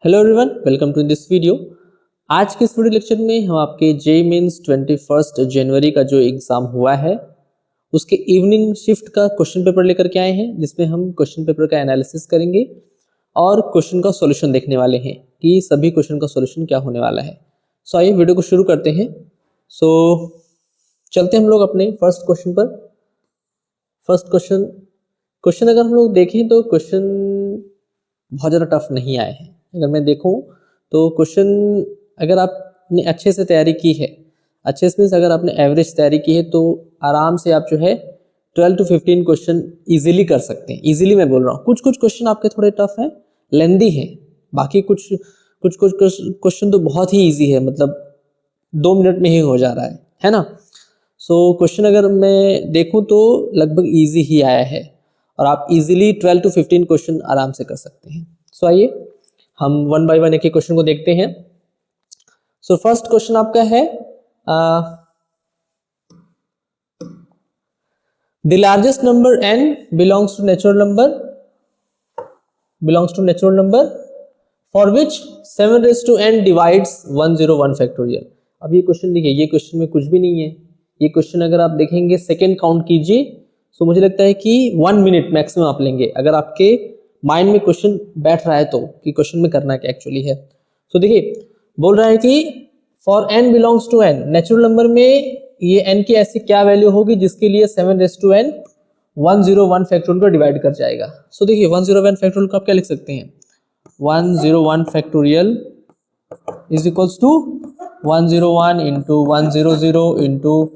Hello everyone, welcome to this video. आज के इस वीडियो लेक्चर में हम आपके जेईई मेंस 21 जनवरी का जो एग्ज़ाम हुआ है उसके इवनिंग शिफ्ट का क्वेश्चन पेपर लेकर के आए हैं, जिसमें हम क्वेश्चन पेपर का एनालिसिस करेंगे और क्वेश्चन का सॉल्यूशन देखने वाले हैं कि सभी क्वेश्चन का सॉल्यूशन क्या होने वाला है। सो आइए वीडियो को शुरू करते हैं। चलते हम लोग अपने फर्स्ट क्वेश्चन पर। फर्स्ट क्वेश्चन अगर हम लोग देखें तो क्वेश्चन बहुत ज़्यादा टफ नहीं आए हैं। अगर मैं देखूं तो क्वेश्चन अगर आपने अच्छे से तैयारी की है, अच्छे से अगर आपने एवरेज तैयारी की है तो आराम से आप जो है 12 to 15 क्वेश्चन इजीली कर सकते हैं। इजीली मैं बोल रहा हूँ, कुछ कुछ क्वेश्चन आपके थोड़े टफ हैं, लेंदी हैं, बाकी कुछ क्वेश्चन तो बहुत ही इजी है, मतलब 2 मिनट में ही हो जा रहा है ना। सो क्वेश्चन अगर मैं देखूं तो लगभग इजी ही आया है और आप इजीली 12 to 15 क्वेश्चन आराम से कर सकते हैं। सो आइए हम वन बाय वन एक एक क्वेश्चन को देखते हैं। सो फर्स्ट क्वेश्चन आपका है the largest number n belongs to natural number for which 7 raised to n divides 101 factorial. अब ये क्वेश्चन देखिए, ये क्वेश्चन में कुछ भी नहीं है। ये क्वेश्चन अगर आप देखेंगे सेकेंड काउंट कीजिए तो मुझे लगता है कि 1 मिनट मैक्सिमम आप लेंगे, अगर आपके माइंड में क्वेश्चन बैठ रहा है तो कि क्वेश्चन में करना क्या एक्चुअली है। सो देखिए बोल रहा है कि for n belongs to n, natural number में ये n की ऐसी क्या वैल्यू होगी जिसके लिए 7 raised to n 101 फैक्टोरियल को डिवाइड कर जाएगा। सो देखिए 101 फैक्टोरियल को आप क्या लिख सकते हैं, 101 factorial is equals to 101 into 100 into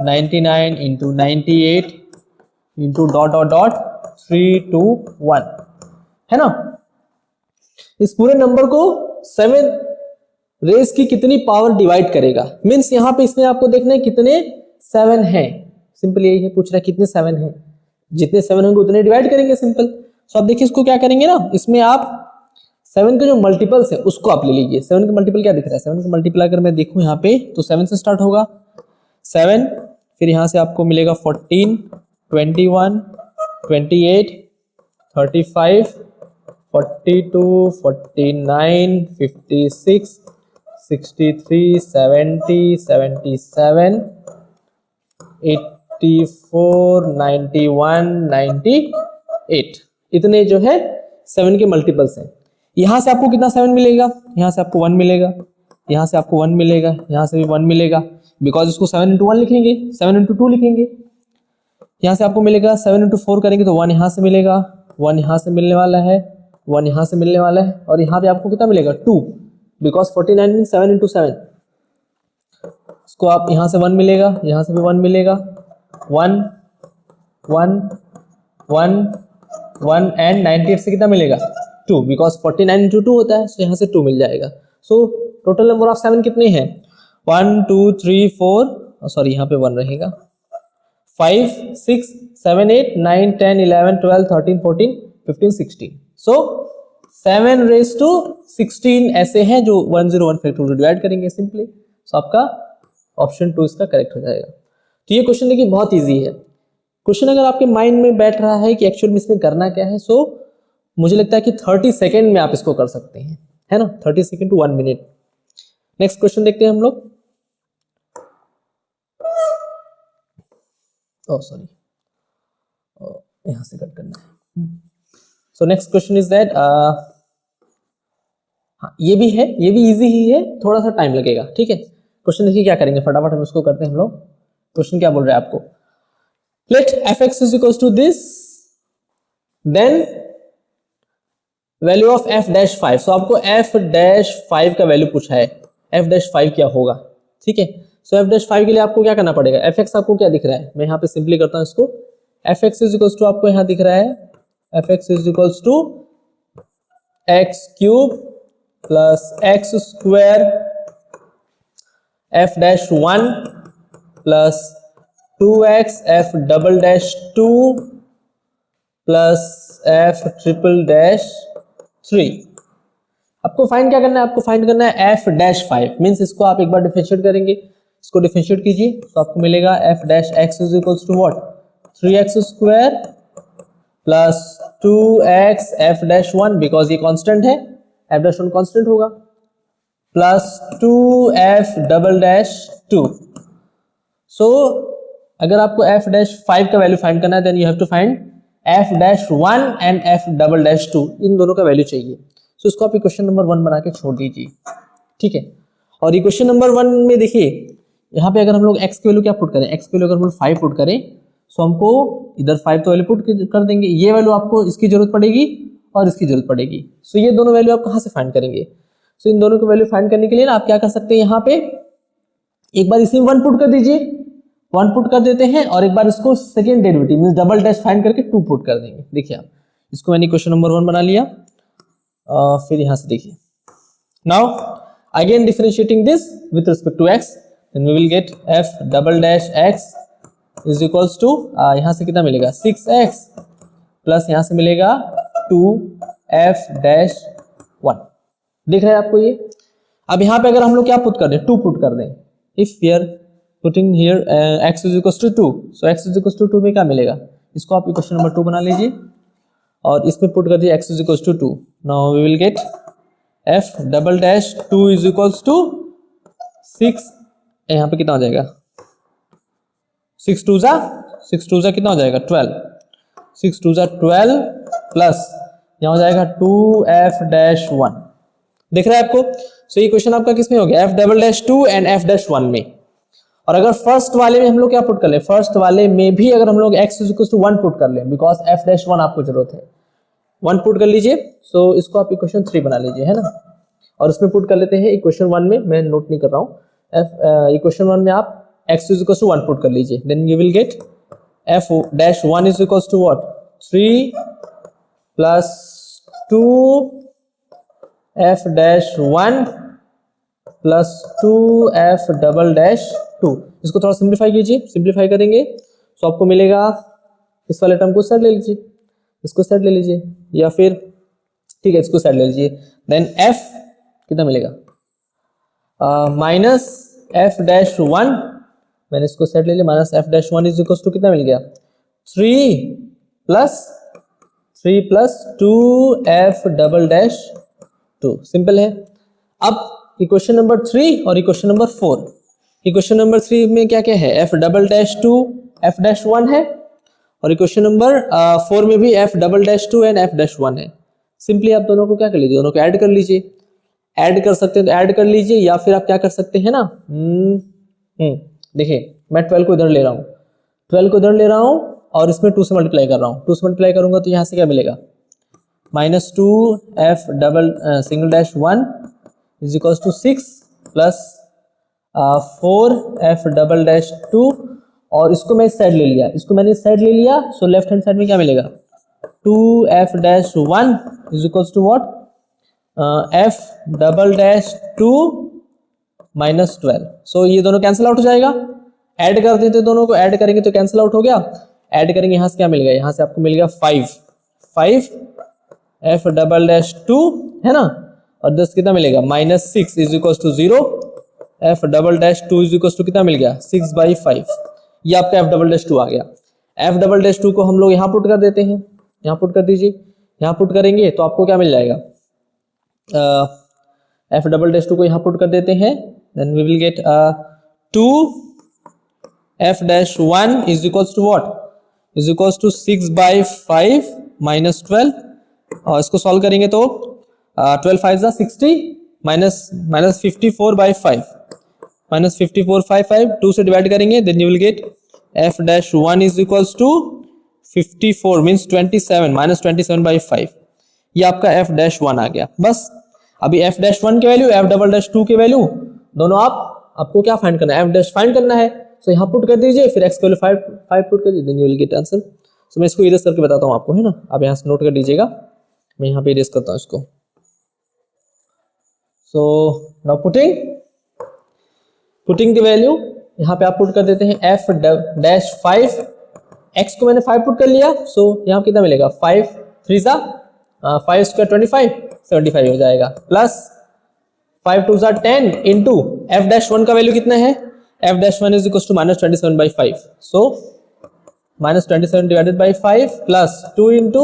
99 into 98 into dot dot dot 321 है ना। इस पूरे नंबर को 7 रेस की कितनी पावर डिवाइड करेगा, मींस यहाँ पे इसमें आपको देखना है कितने 7 हैं। सिंपल यही है, पूछ रहा है कितने 7 हैं, जितने 7 होंगे उतने डिवाइड करेंगे, सिंपल। सो आप देखिए इसको क्या करेंगे ना, इसमें आप 7 के जो मल्टीपल्स है उसको आप ले लीजिए। 7 का मल्टीपल क्या दिख रहा है, 7 का मल्टीपल अगर मैं देखूं यहाँ पे तो 7 से स्टार्ट होगा 7, फिर यहाँ से आपको मिलेगा 14, 21, 28, 35, 42, 49, 56, 63, 70, 77, 84, 91, 98, इतने जो है 7 के मल्टीपल्स हैं। यहाँ से आपको कितना 7 मिलेगा, यहाँ से आपको 1 मिलेगा, यहाँ से आपको 1 मिलेगा, यहाँ से भी 1 मिलेगा, बिकॉज इसको 7 into 1 लिखेंगे, 7 into 2 लिखेंगे। यहाँ से आपको मिलेगा 7 into 4 करेंगे तो 1 यहाँ से मिलेगा, 1 यहाँ से मिलने वाला है, 1 यहाँ से मिलने वाला है, और यहाँ पे आपको कितना मिलेगा 2, बिकॉज 49 मीन 7 into 7। इसको आप यहाँ से 1 मिलेगा, यहाँ से भी 1 मिलेगा, 1 1 1 1 एंड 98 से कितना मिलेगा 2, बिकॉज 49 into 2 होता है, सो यहाँ से 2 मिल जाएगा। सो टोटल नंबर ऑफ 7 कितने हैं, 1 2 3 4, सॉरी यहाँ पे 1 रहेगा, 5 6 7 8 9 10 11 12 13 14 15 16। सो 7 raised to 16 ऐसे हैं जो 101 फैक्टोरियल डिवाइड करेंगे सिंपली। सो आपका ऑप्शन 2 इसका करेक्ट हो जाएगा। तो ये क्वेश्चन देखिए बहुत इजी है। क्वेश्चन अगर आपके माइंड में बैठ रहा है कि एक्चुअल में इसमें करना क्या है, सो मुझे लगता है कि 30 सेकेंड में आप इसको कर सकते हैं, है ना, 30 second to 1 minute. Next question देखते हैं हम लोग। सॉरी, यहां से कट करना है। So next question is that, हाँ ये भी है, ये भी इजी ही है, थोड़ा सा टाइम लगेगा, ठीक है। क्वेश्चन देखिए क्या करेंगे, फटाफट हम उसको करते हैं हम लोग। क्वेश्चन क्या बोल रहा है आपको, let fx is equals to this, then value of f-5। So आपको f-5 का वैल्यू पूछा है, f-5 क्या होगा, ठीक है। सो f-5 के लिए आपको क्या करना पड़ेगा, fx आपको क्या दिख रहा है, मैं यहाँ पे सिंपली करता हूँ इसको। fx इज इक्वल्स टू आपको यहाँ दिख रहा है, fx is equals to x³ plus x² f-1 plus 2x f"2 plus f"3। आपको फाइंड क्या करना है, आपको फाइंड करना है f-5, मीन्स इसको आप एक बार डिफरेंशिएट करेंगे, इसको डिफरेंशिएट कीजिए तो आपको मिलेगा f'(x) is equals to what, 3x² plus 2x f-1, because ये कांस्टेंट है, एफ डैश वन कॉन्स्टेंट होगा, plus 2f double dash 2। So अगर आपको एफ डैश 5 का वैल्यू फाइंड करना है then you have to find F dash 1 and F double dash 2, इन दोनों का वैल्यू चाहिए। सो इसको आप इक्वेशन नंबर 1 बना के छोड़ दीजिए, ठीक है। और इक्वेशन नंबर 1 में देखिए यहाँ पे अगर हम लोग x की वैल्यू क्या पुट करें, x की वैल्यू अगर हम लोग 5 पुट करें सो हमको इधर 5 तो वैल्यू पुट कर देंगे, ये वैल्यू आपको इसकी जरूरत पड़ेगी और इसकी जरूरत पड़ेगी। सो ये दोनों वैल्यू आप कहाँ से फाइंड करेंगे? सो इन दोनों की वैल्यू फाइंड करने के लिए ना आप क्या कर सकते हैं, यहाँ पे एक बार इसमें 1 पुट कर दीजिए, 1 पुट कर देते हैं और एक बार इसको second derivative means double dash find करके 2 पुट कर देंगे। देखिए आप इसको मैंने क्वेश्चन नंबर 1 बना लिया। फिर यहाँ से देखिए now again differentiating this with respect to x then we will get f double dash x is equals to यहाँ से कितना मिलेगा 6x प्लस यहाँ से मिलेगा 2f डैश 1। दिख रहा है आपको ये? अब यहाँ पे अगर हम लोग क्या पुट कर दें, 2 पुट कर दें, if we are putting here x is equals to 2, so x is equals to 2 में क्या मिलेगा, इसको आप इक्वेशन नंबर 2 बना लीजिए और इसमें पुट कर दिए x is equals to 2। Now we will get f double dash 2 is equals to 6, यहाँ पे कितना हो जाएगा 6 टू जा कितना हो जाएगा 12, 6 टू जा 12 प्लस यहाँ हो जाएगा 2f डैश 1। दिख रहा है आपको? सो ये क्वेश्चन आपका किस में हो गया, f double dash 2 and f dash 1 में। और अगर फर्स्ट वाले में हम लोग क्या पुट कर ले, फर्स्ट वाले में भी अगर हम लोग x is equal to 1 put कर ले बिकॉज f डैश 1 आपको जरूरत है, 1 पुट कर लीजिए। सो इसको आप इक्वेशन 3 बना लीजिए, है ना। और इसमें पुट कर लेते हैं इक्वेशन 1 में, मैं नोट नहीं कर रहा हूँ, इक्वेशन 1 में आप x is equal to 1 put कर लीजिए, then you will get f dash 1 is equal to what 3 plus 2f dash 1 plus 2f double dash 2। इसको थोड़ा सिंप्लीफाई कीजिए, सिंप्लीफाई करेंगे तो आपको मिलेगा, इस वाले टर्म को साइड ले लीजिए, इसको साइड ले लीजिए, या फिर ठीक है इसको साइड ले लीजिए, देन f कितना मिलेगा माइनस f डैश 1, मैंने इसको साइड ले लिया, minus f dash 1 is equal to कितना मिल गया 3 plus 2f double dash 2। Simple है। अब इक्वेशन नंबर 3 और इक्वेशन नंबर 4, इक्वेशन नंबर 3 में क्या क्या है, f double dash 2 f dash 1 है, और इक्वेशन नंबर 4 में भी f double dash 2 and f dash 1 है। सिंपली आप दोनों को क्या कर लीजिए, दोनों को ऐड कर लीजिए, ऐड कर सकते हैं तो ऐड कर लीजिए, या फिर आप क्या कर सकते हैं ना, देखिए मैं 12 को इधर ले रहा हूँ, 12 को इधर ले रहा हूँ और इसमें 2 से मल्टीप्लाई कर रहा हूँ, 2 से मल्टीप्लाई करूंगा तो यहाँ से क्या मिलेगा minus 2f double single dash 1 is equal to 6 plus 4f double dash 2, और इसको मैं इस साइड ले लिया, इसको मैंने इस साइड ले लिया, सो लेफ्ट हैंड साइड में क्या मिलेगा 2f dash 1 is equal to what f double dash 2 minus 12। So ये दोनों कैंसिल आउट हो जाएगा, ऐड कर देते दोनों को, ऐड करेंगे तो कैंसिल आउट हो गया, ऐड करेंगे यहाँ से क्या मिल गया, यहाँ से आपको मिल गया 5 f डबल डैश 2 है ना, और 10 कितना मिलेगा minus 6 is equal to 0, f double dash 2 is equal to कितना मिल गया 6/5, ये आपका f डबल डैश 2 आ गया। f डबल डैश 2 को हम लोग यहाँ पुट कर देते हैं, यहाँ पुट कर दीजिए, यहाँ पुट करेंगे तो आपको क्या मिल जाएगा, f डबल डैश 2 को यहाँ पुट कर देते हैं, then we will get 2f dash 1 is equals to what is equals to 6/5 minus 12, और इसको सॉल्व करेंगे तो 12 5 60 माइनस 54/5 माइनस 54/5 2 से डिवाइड करेंगे, then you will get f dash 1 is equals to 54 means 27 minus 27/5, ये आपका f डैश 1 आ गया। बस अभी f डैश 1 की वैल्यू, f डबल डैश 2 की वैल्यू दोनों आपको क्या फाइंड करना है, f डैश फाइंड करना है, सो यहाँ पुट कर दीजिए, फिर x की वैल्यू 5 पुट कर दीजिए, then you will get answer. So मैं इसको इरेज करके बताता हूँ आपको, है ना, आप यहाँ से नोट कर दीजिएगा, मैं यहाँ पे इरेज करता हूँ इसको। So now putting the value, यहाँ पे आप पुट कर देते हैं f डैश 5, x को मैंने 5 पुट कर लिया, सो यहाँ कितना मिलेगा 5 3 सा 5 स्क्वायर 25 75 हो जाएगा, प्लस 5 2 सा 10 इंटू f डैश 1 का वैल्यू कितना है, f dash 1 is equal to minus 27/5, so minus 27 divided by 5 plus 2 into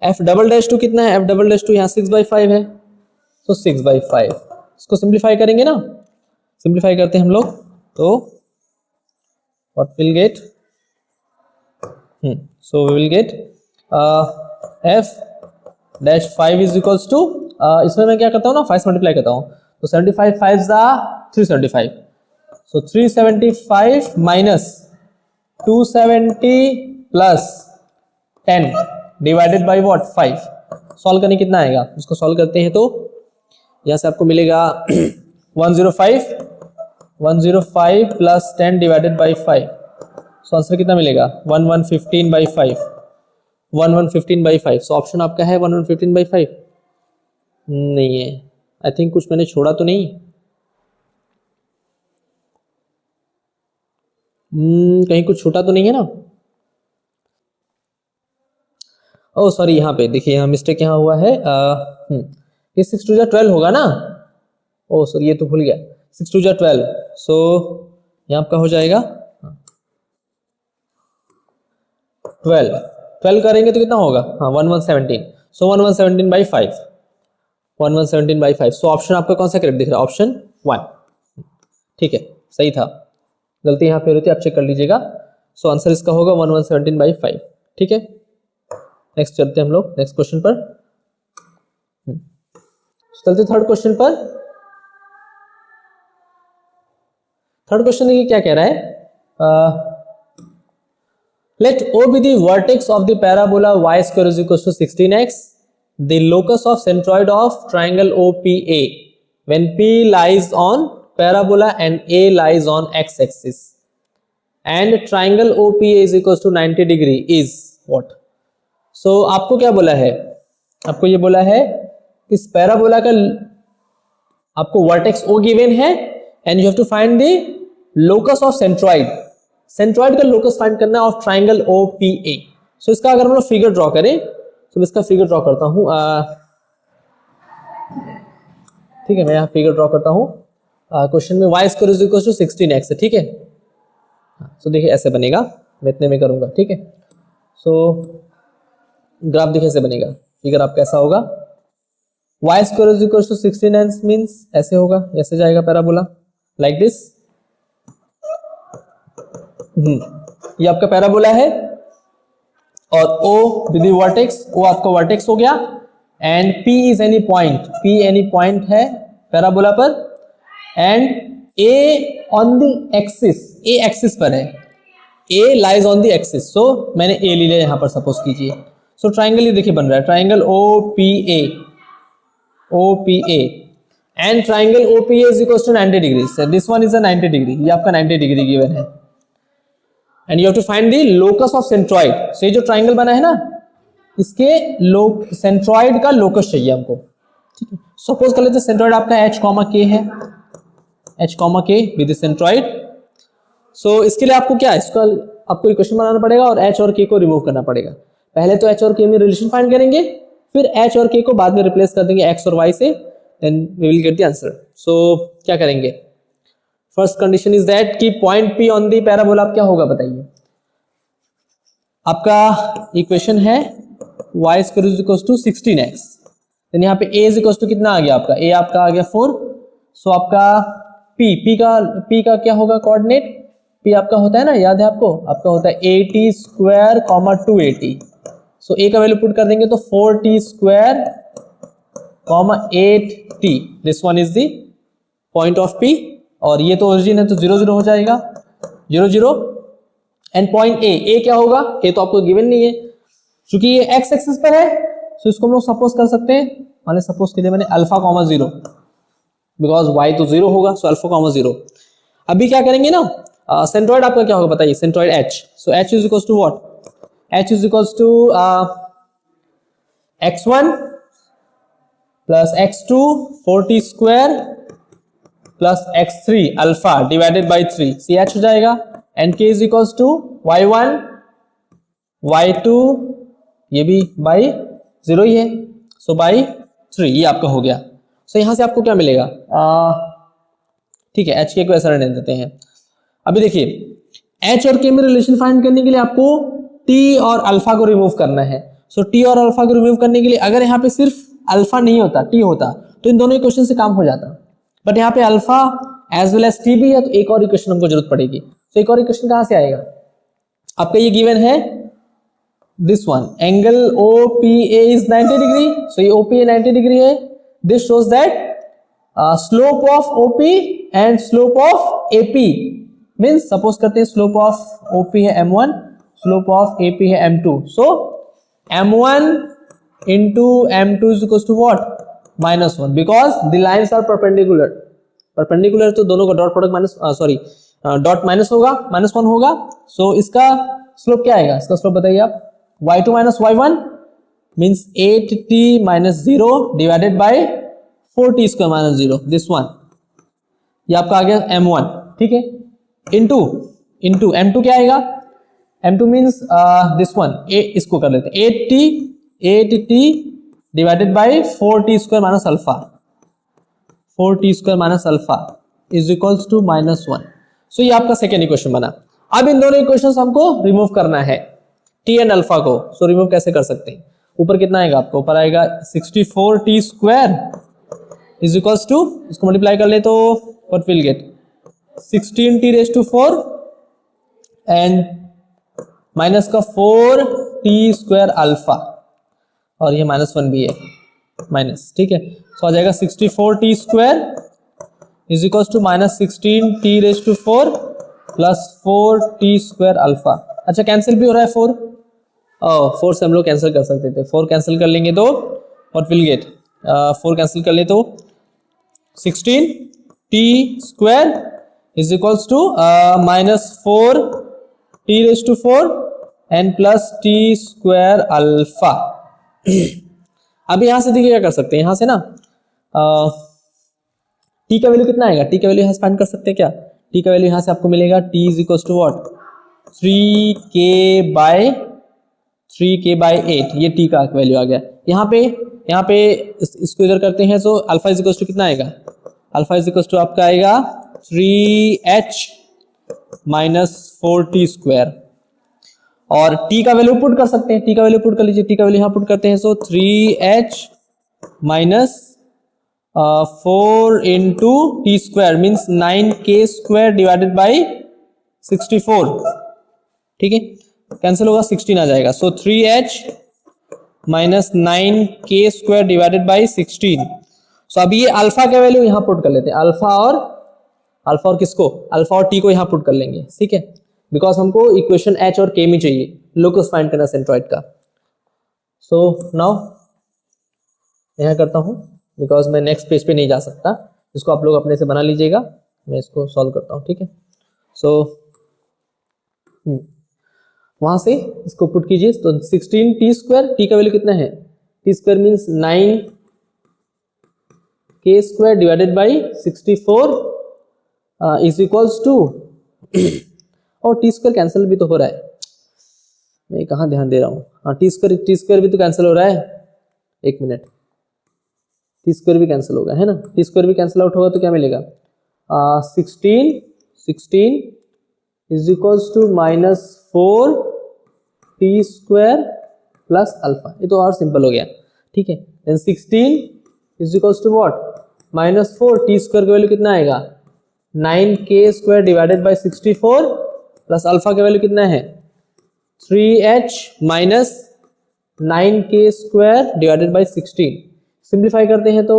f double dash 2 कितना है, f डबल डैश 2 यहाँ 6/5 है, सो 6/5। इसको सिंप्लीफाई करेंगे ना, सिंप्लीफाई करते हैं हम लोग, तो what will get, so we will get f-5 is equals to, इसमें मैं क्या करता हूँ ना, 5 मल्टीप्लाई करता हूँ, तो 75 5 375, सो 375 minus 270 plus 10 divided by what 5। Solve करने कितना आएगा, उसको सॉल्व करते हैं तो यहाँ से आपको मिलेगा 105 plus 10 divided by 5, so answer कितना मिलेगा 1115/5, 1115/5। सो ऑप्शन आपका है 1115/5, नहीं है, आई थिंक कुछ मैंने छोड़ा तो नहीं, कहीं कुछ छूटा तो नहीं है ना। ओह सॉरी, यहाँ पे देखिए, यहाँ मिस्टेक यहाँ हुआ है, ये 6 2 12 होगा ना, ओह सॉरी ये तो भूल गया, 6 2 12, सो यहाँ आपका हो जाएगा 12 करेंगे तो कितना होगा, हाँ 1117, सो 1117/5, 1117/5। सो ऑप्शन आपका कौन सा करेक्ट दिख रहा है, ऑप्शन 1, ठीक है, सही था, गलती यहाँ पे होती है, आप चेक कर लीजिएगा। सो आंसर इसका होगा 1117/5, ठीक है। नेक्स्ट चलते हैं हम लोग नेक्स्ट क्वेश्चन पर, चलते थर्ड क्वेश्चन पर। थर्ड क्वेश्चन देखिए क्या कह रहा है, late O be the vertex of the parabola y square is equals to 16x, the locus of centroid of triangle OPA when P lies on parabola and A lies on x-axis, and triangle OPA is equals to 90 degree is what? So आपको क्या बोला है, आपको ये बोला है इस parabola का आपको वर्टेक्स O गिवन है and you have to find the locus of centroid, centroid का लोकस फाइंड करना है ऑफ ट्राइंगल OPA। सो इसका अगर हम लोग फिगर ड्रॉ करें तो मैं इसका फिगर ड्रॉ करता हूं, ठीक है, मैं यहाँ फिगर ड्रॉ करता हूं। क्वेश्चन में y square is equal to 16x है, ठीक है। सो देखिए ऐसे बनेगा, मैं इतने में करूंगा, ठीक है। सो ग्राफ देखिए ऐसे बनेगा, फिगर आपका कैसा होगा, y square is equal to 16x means ऐसे होगा, ऐसे जाएगा पैराबोला लाइक दिस, ये आपका पैराबोला है और O with the vertex, O आपका वर्टेक्स हो गया, and P is any point, P any point है पैराबोला पर, and A on the axis, A axis पर है, A lies on the axis, so मैंने A ले लिया यहाँ पर सपोज कीजिए। सो ट्राइंगल ये देखिए बन रहा है, triangle OPA, OPA and triangle OPA is equal to 90 degree, this one is a 90 degree, ये आपका 90 डिग्री गिवन है, and you have to find the locus of centroid. So ये जो ट्राइंगल बना है ना, इसके सेंट्रॉइड का लोकस चाहिए हमको, ठीक है। सपोज कर लेते हैं सेंट्रॉइड आपका H, K है, H, K विद सेंट्रॉइड। सो इसके लिए आपको क्या है, इसका आपको इक्वेशन बनाना पड़ेगा और H और K को रिमूव करना पड़ेगा। पहले तो H और K में रिलेशन फाइंड करेंगे, फिर H और K को बाद में रिप्लेस कर देंगे X और Y से, then we will get the answer. So क्या करेंगे, फर्स्ट कंडीशन इज दैट कि point P on the parabola क्या होगा बताइए, आपका इक्वेशन है y square is equal to 16x, then यहाँ पे a इज इक्वल टू कितना आ गया आपका, a आपका आ गया 4, सो आपका p का क्या होगा कोऑर्डिनेट, p आपका होता है ना, याद है आपको, आपका होता है 80 स्क्वायर 280, सो a का वैल्यू पुट कर देंगे तो 4t square 8t, this one is the point of p, और ये तो ओरिजिन है तो 0 0 हो जाएगा, 0 0, एंड पॉइंट A क्या होगा, A तो आपको गिवन नहीं है, क्योंकि ये x एक्सिस पर है, तो इसको हम लोग सपोज कर सकते हैं, माने सपोज के लिए मैंने अल्फा 0, बिकॉज y तो 0 होगा, सो अल्फा 0। अभी क्या करेंगे ना, सेंट्रॉइड आपका क्या होगा बताइए, centroid H, so H is equal to what, H is equal to x1 plus x2 4t square plus x3 alpha divided by 3, CH हो जाएगा, and k is equal to y1 y2, ये भी by 0 ही है, so by 3, ये आपका हो गया। सो यहां से आपको क्या मिलेगा, ठीक है, h k को ऐसा रहने देते हैं। अभी देखिए h और k में रिलेशन फाइंड करने के लिए आपको t और अल्फा को रिमूव करना है। सो t और अल्फा को रिमूव करने के लिए अगर यहाँ पे सिर्फ अल्फा नहीं होता, t होता, तो इन दोनों इक्वेशन से काम हो जाता। बट यहाँ पे alpha as well as T भी है, तो एक और इक्वेशन हमको जरूरत पड़ेगी। तो एक और इक्वेशन कहाँ से आएगा? आपका ये गिवन है this one, angle OPA is 90 degree. So ये OPA 90 डिग्री है। This shows that slope of OP and slope of AP means, suppose करते हैं स्लोप ऑफ OP है M1, स्लोप ऑफ AP है M2। So M1 into M2 is equals to what? -1 because the lines are perpendicular. Perpendicular तो दोनों का dot product minus dot minus होगा, -1 होगा। सो इसका स्लोप क्या आएगा? इसका स्लोप बताइए आप। y2 minus y1 means 8t minus 0 divided by 4t square minus 0, this one। ये आपका आ गया M1, ठीक है। इनटू M2 क्या आएगा? M2 मीन्स दिस वन, इसको कर लेते हैं 8t divided by 4t square minus alpha, 4t square minus alpha is equals to -1। So ये आपका सेकेंड इक्वेशन बना। अब इन दोनों इक्वेशंस हमको रिमूव करना है, t एंड अल्फा को। सो रिमूव कैसे कर सकते हैं? ऊपर कितना आएगा आपको? ऊपर आएगा 64t square is equals to, इसको मल्टीप्लाई कर ले तो what will get 16t raise to 4 and minus का 4t स्क्वायर अल्फा, और ये -1 भी है माइनस, ठीक है। सो आ जाएगा 64t square is equals to -16t raise to 4 plus 4t square alpha. अच्छा कैंसिल भी हो रहा है 4, 4 से हम लोग कैंसिल कर सकते थे। 4 कैंसिल कर लेंगे तो व्हाट विल गेट 4 कैंसिल कर ले तो 16t square is equals to -4t raise to 4 and plus t square alpha. अभी यहां से देखिए क्या कर सकते हैं, यहां से ना t का वैल्यू कितना आएगा? t का वैल्यू यहां से फाइंड कर सकते हैं क्या? t का वैल्यू यहां से आपको मिलेगा t is equals to what 3k by 8, ये t का वैल्यू आ गया। यहाँ पे इसको इधर करते हैं तो अल्फा इज इक्वल्स टू कितना आएगा? अल्फा इज इक्वल्स टू आपका आएगा 3h माइनस 4t स्क्वायर, और t का वैल्यू पुट कर सकते हैं। t का वैल्यू पुट कर लीजिए, t का वैल्यू यहाँ पुट करते हैं। सो 3h minus 4 into T square means 9k square divided by 64, ठीक है। कैंसिल होगा 16 आ जाएगा। सो 3h minus 9k square divided by 16। सो अभी ये अल्फा का वैल्यू यहाँ पुट कर लेते हैं, अल्फा और किसको? अल्फा और t को यहाँ पुट कर लेंगे, ठीक है। बिकॉज हमको इक्वेशन h और k में चाहिए लोकस फाइंड करना सेंट्रॉइड का। सो नाउ यहाँ करता हूँ बिकॉज मैं नेक्स्ट पेज पे नहीं जा सकता, इसको आप लोग अपने से बना लीजिएगा, मैं इसको सॉल्व करता हूँ, ठीक है। सो वहां से इसको पुट कीजिए तो 16t स्क्वायर, t का वैल्यू कितना है? t square means 9k square divided by 64 is equals to और टी स्क्वायर कैंसिल भी तो हो रहा है, मैं कहाँ ध्यान दे रहा हूँ। हाँ टी स्क्वायर भी तो कैंसिल हो रहा है, एक मिनट, टी स्क्वायर भी कैंसिल होगा है ना। टी स्क्वायर भी कैंसिल आउट होगा तो क्या मिलेगा? 16 is equals to -4t square plus alpha, ये तो और सिंपल हो गया, ठीक है। Then 16 is equals to what? -4t square का वैल्यू कितना आएगा? 9k square divided by 64 plus alpha का वैल्यू कितना है? 3h minus 9k square divided by 16। Simplify करते हैं तो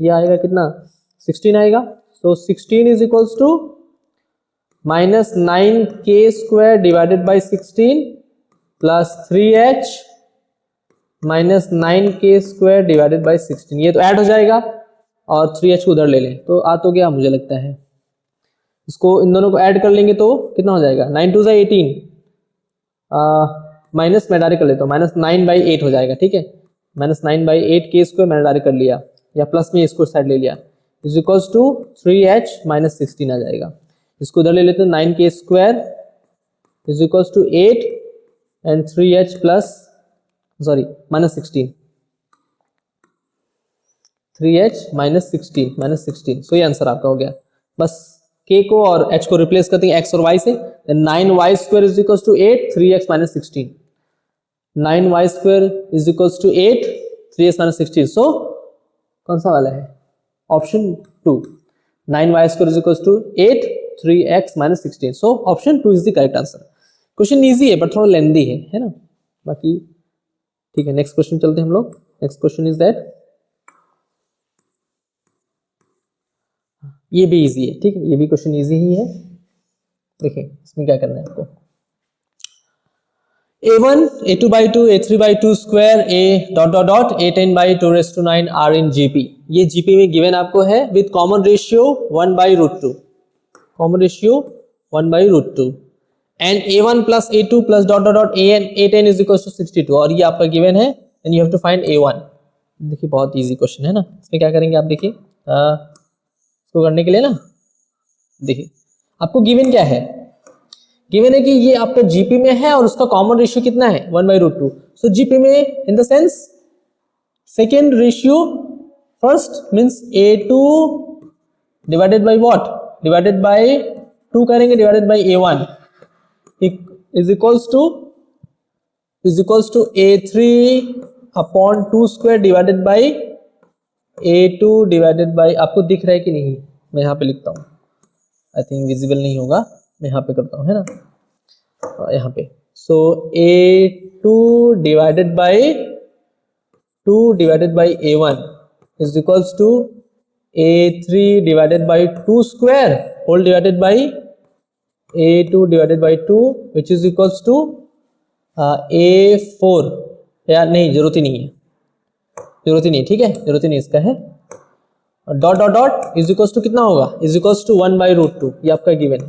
ये आएगा कितना? 16 आएगा। So 16 is equals to minus 9k square divided by 16 plus 3h minus 9k square divided by 16। ये तो ऐड हो जाएगा और 3h को उधर ले लें तो आ तो गया मुझे लगता है। इसको इन दोनों को ऐड कर लेंगे तो कितना हो जाएगा? 9 2 18 माइनस में डायरेक्ट कर लेता हूँ, -9/8 हो जाएगा, ठीक है। -9/8 k स्क्वायर मैंने डायरेक्ट कर लिया, या प्लस में इसको साइड ले लिया, is equals to 3h minus 16 आ जाएगा। इसको उधर ले लेते हैं, 9k square is equals to 8 and 3h plus minus 16, 3h minus 16। So ये आंसर आपका हो गया। बस k को और h को रिप्लेस करते हैं x और y से, 9y square is equals to 8 3x minus 16, 9y square is equals to 8 3x minus 16। So कौन सा वाला है? Option 2 9y square is equals to 8 3x minus 16. So option 2 is the correct answer. Question easy है but थोड़ा लेंदी है ना, बाकी ठीक है. नेक्स्ट क्वेश्चन चलते हैं हम लोग. नेक्स्ट क्वेश्चन इज दैट, ये भी इजी है. ठीक है, ये भी क्वेश्चन इजी ही है. देखिए इसमें क्या करना है आपको. a1 a2 by 2 a3 by 2 square a dot dot dot a10 by 2 raised to 9 are in gp. ये gp में गिवन आपको है with common ratio 1 by root 2, common ratio 1 by root 2 and a1 plus a2 plus dot dot dot a10 is equals to 62. और ये आपका given है and you have to find a1. देखिए बहुत इजी क्वेश्चन है ना. इसमें क्या करेंगे आप, देखिए इसको करने के लिए ना, देखिए आपको गिवन क्या है. गिवन है कि ये आपका जीपी में है और उसका कॉमन रेशियो कितना है 1 by root 2. सो जीपी में in the sense second ratio first means a2 divided by what, divided by 2 करेंगे divided by a1 is equals to a3 upon 2 square divided by a2 divided by, आपको दिख रहा है कि नहीं, मैं यहाँ पे लिखता हूँ, आई थिंक विजिबल नहीं होगा, मैं यहाँ पे करता हूँ है ना, यहाँ पे. So a2 divided by 2 divided by a1 is equals to a3 divided by 2 square whole divided by a2 divided by 2 which is equals to a4. यार नहीं, जरूरत ही नहीं है, जरूरत ही नहीं. ठीक है, जरूरत ही नहीं इसका है. Dot dot dot is equals to कितना होगा, is equals to 1 by root 2. ये आपका गिवन है.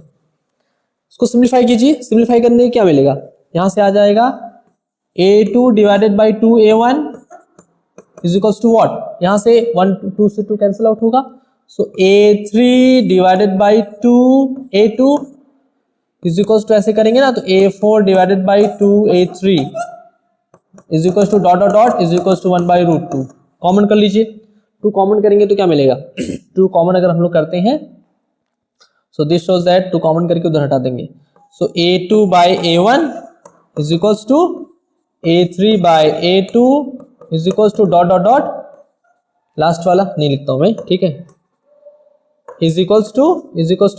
इसको सिंप्लीफाई कीजिए. सिंप्लीफाई करने क्या मिलेगा, यहां से आ जाएगा a2 divided by 2a1 is equals to what, यहां से 1 2 से 2 कैंसिल आउट होगा. So a3 divided by 2a2 is equals to, ऐसे करेंगे ना तो a4 divided by 2a3 is equals to dot dot dot is equals to 1 by root 2. Common कर लीजिए. 2 कॉमन करेंगे तो क्या मिलेगा, 2 कॉमन अगर हम लोग करते हैं, so this shows that 2 common करके उधर हटा देंगे. So a2 by a1 is equals to a3 by a2 is equals to dot dot dot, last वाला नहीं लिखता हूं मैं, ठीक है, इज इक्वल्स टू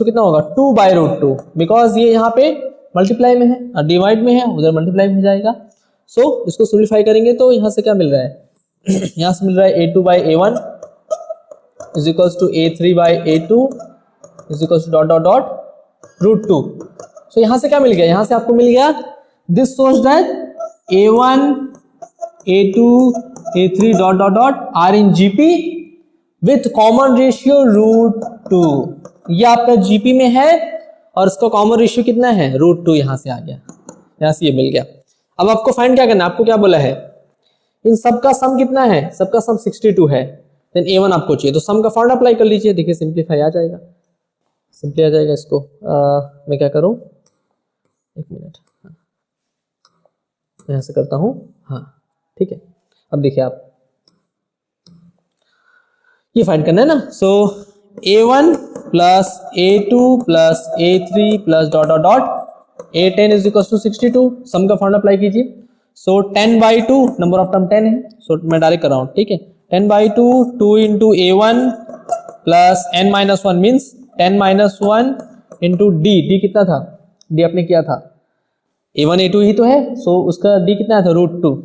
कितना होगा 2 बाई रूट 2, बिकॉज ये यहाँ पे मल्टीप्लाई में है और डिवाइड में है, उधर मल्टीप्लाई में हो जाएगा. सो इसको सिंप्लीफाई करेंगे तो यहाँ से क्या मिल रहा है, यहाँ से मिल रहा है a2 by a1 is equals to a3 by a2 is equals to dot dot dot root 2. So यहाँ से क्या मिल गया, यहाँ से आपको मिल गया this shows that a1 a2 a3 dot dot dot are in GP with common ratio root 2. ये आपका जीपी में है और इसका कॉमन रेशियो कितना है रूट 2. यहाँ से आ गया, यहाँ से ये मिल गया. अब आपको फाइंड क्या करना है, आपको क्या बोला है, इन सबका सम कितना है, सबका सम 62 है, देन a1 आपको चाहिए, तो सम का फॉर्मूला अप्लाई कर लीजिए. देखिए सिंप्लीफाई आ जाएगा, सिंपली आ जाएगा. इसको मैं क्या करूं, एक मिनट, यहां से करता हूं, हाँ ठीक है. अब देखिए आप ये फाइंड करना है ना. So a1 plus a2 plus a3 plus dot dot dot a10 is equal to 62. Sum का फॉर्मूला अप्लाई कीजिए. So 10 by 2, number of term 10 है, सो मैं डायरेक्ट कर रहा हूँ, ठीक है. 10 by 2 2 into a1 plus n minus 1 means 10 minus 1 into D कितना था, डी आपने किया था a1 a2 ही तो है, सो उसका डी कितना था root 2.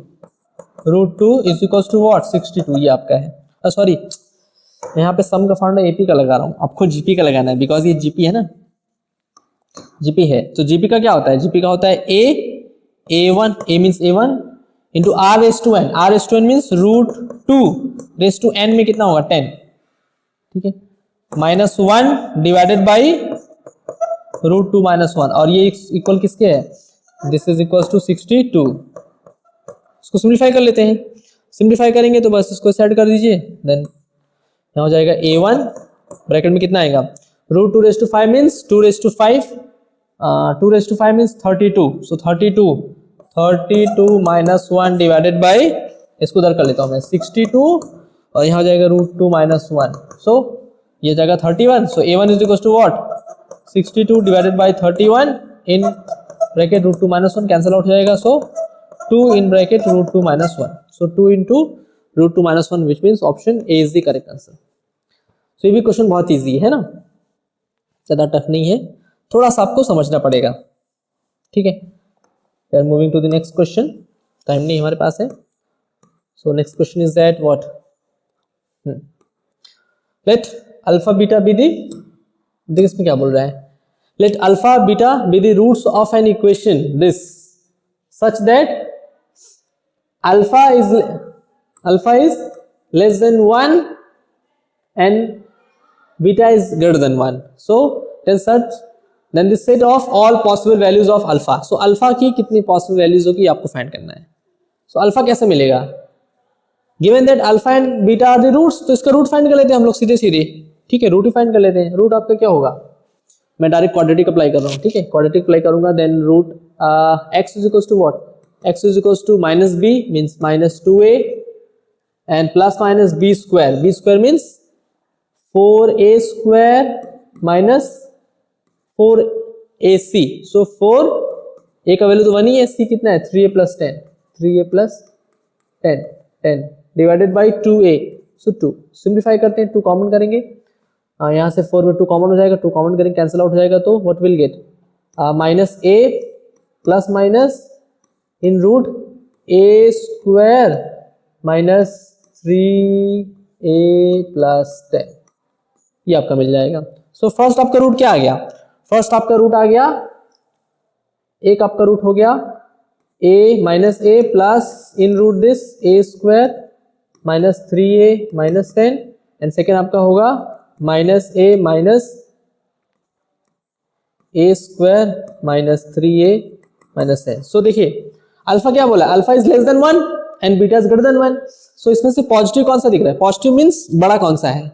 Root 2 is equal to what 62. ये आपका है. सॉरी यहाँ पे सम का फॉर्मूला एपी का लगा रहा हूँ, आपको जीपी का लगाना है बिकॉज ये जीपी है ना, जीपी है. तो जीपी का क्या होता है, जीपी का होता है a1 a means a1 into r raise to n, r raise to n means root 2 raise to n में कितना होगा 10, ठीक है, minus 1 divided by root 2 minus 1, और ये इक्वल किसके है, दिस इज इक्वल टू 62. इसको सिंप्लीफाई कर लेते हैं. सिंप्लीफाई करेंगे तो बस इसको सेट कर दीजिए, देन यहाँ हो जाएगा a1 ब्रैकेट में कितना आएगा root 2 raise to 5 means 2 raise to 5, 2 raise to 5 means 32. So 32 minus 1 divided by, इसको उधर कर लेता हूँ मैं 62, और यहाँ हो जाएगा रूट 2 माइनस 1, सो ये जाएगा 31. So a1 is equal to what 62 divided by 31 in bracket root 2 minus 1 cancel out हो जाएगा. So 2 in bracket root 2 minus 1, so 2 into root 2 minus 1 which means option A is the correct answer. So ये भी question बहुत easy है ना, ज़्यादा tough नहीं है, थोड़ा सा आपको समझना पड़ेगा, ठीक है। We are moving to the next question, time नहीं हमारे पास है। So next question is that what, let alpha beta be the, देखिए इसमें क्या बोल रहा है, let alpha beta be the roots of an equation this such that alpha is less than 1 and beta is greater than 1. So then the set of all possible values of alpha. So alpha की कितनी possible values होगी आपको find करना है। So alpha कैसे मिलेगा, given that alpha and beta are the roots, तो इसका रूट फाइंड कर लेते हैं हम लोग सीधे सीधे, ठीक है, रूट ही फाइंड कर लेते हैं। रूट आपका क्या होगा, मैं डायरेक्ट क्वाड्रेटिक अप्लाई कर रहा हूँ, ठीक है, क्वाड्रेटिक अप्लाई करूंगा, then root x is equals to what, x is equals to minus b means minus 2a and plus minus b square means 4a square minus 4ac, so 4 a का value तो 1 ही है, c कितना है 3a plus 10, 3a plus 10 divided by 2a, so 2 simplify करते हैं, 2 common करेंगे, यहाँ से 4 में 2 कॉमन हो जाएगा, 2 कॉमन करेंगे कैंसिल आउट हो जाएगा, तो what will get minus a plus minus in root a square minus 3a plus 10, ये आपका मिल जाएगा। सो फर्स्ट आपका रूट क्या आ गया, फर्स्ट आपका रूट आ गया, एक आपका रूट हो गया a minus a plus in root this a square minus 3a minus 10 and second आपका होगा minus a minus a square minus 3a minus 10। So देखिए अल्फा क्या बोला, alpha is less than 1 and beta is greater than 1। So इसमें से positive कौन सा दिख रहा है, पॉजिटिव मीन्स बड़ा कौन सा है,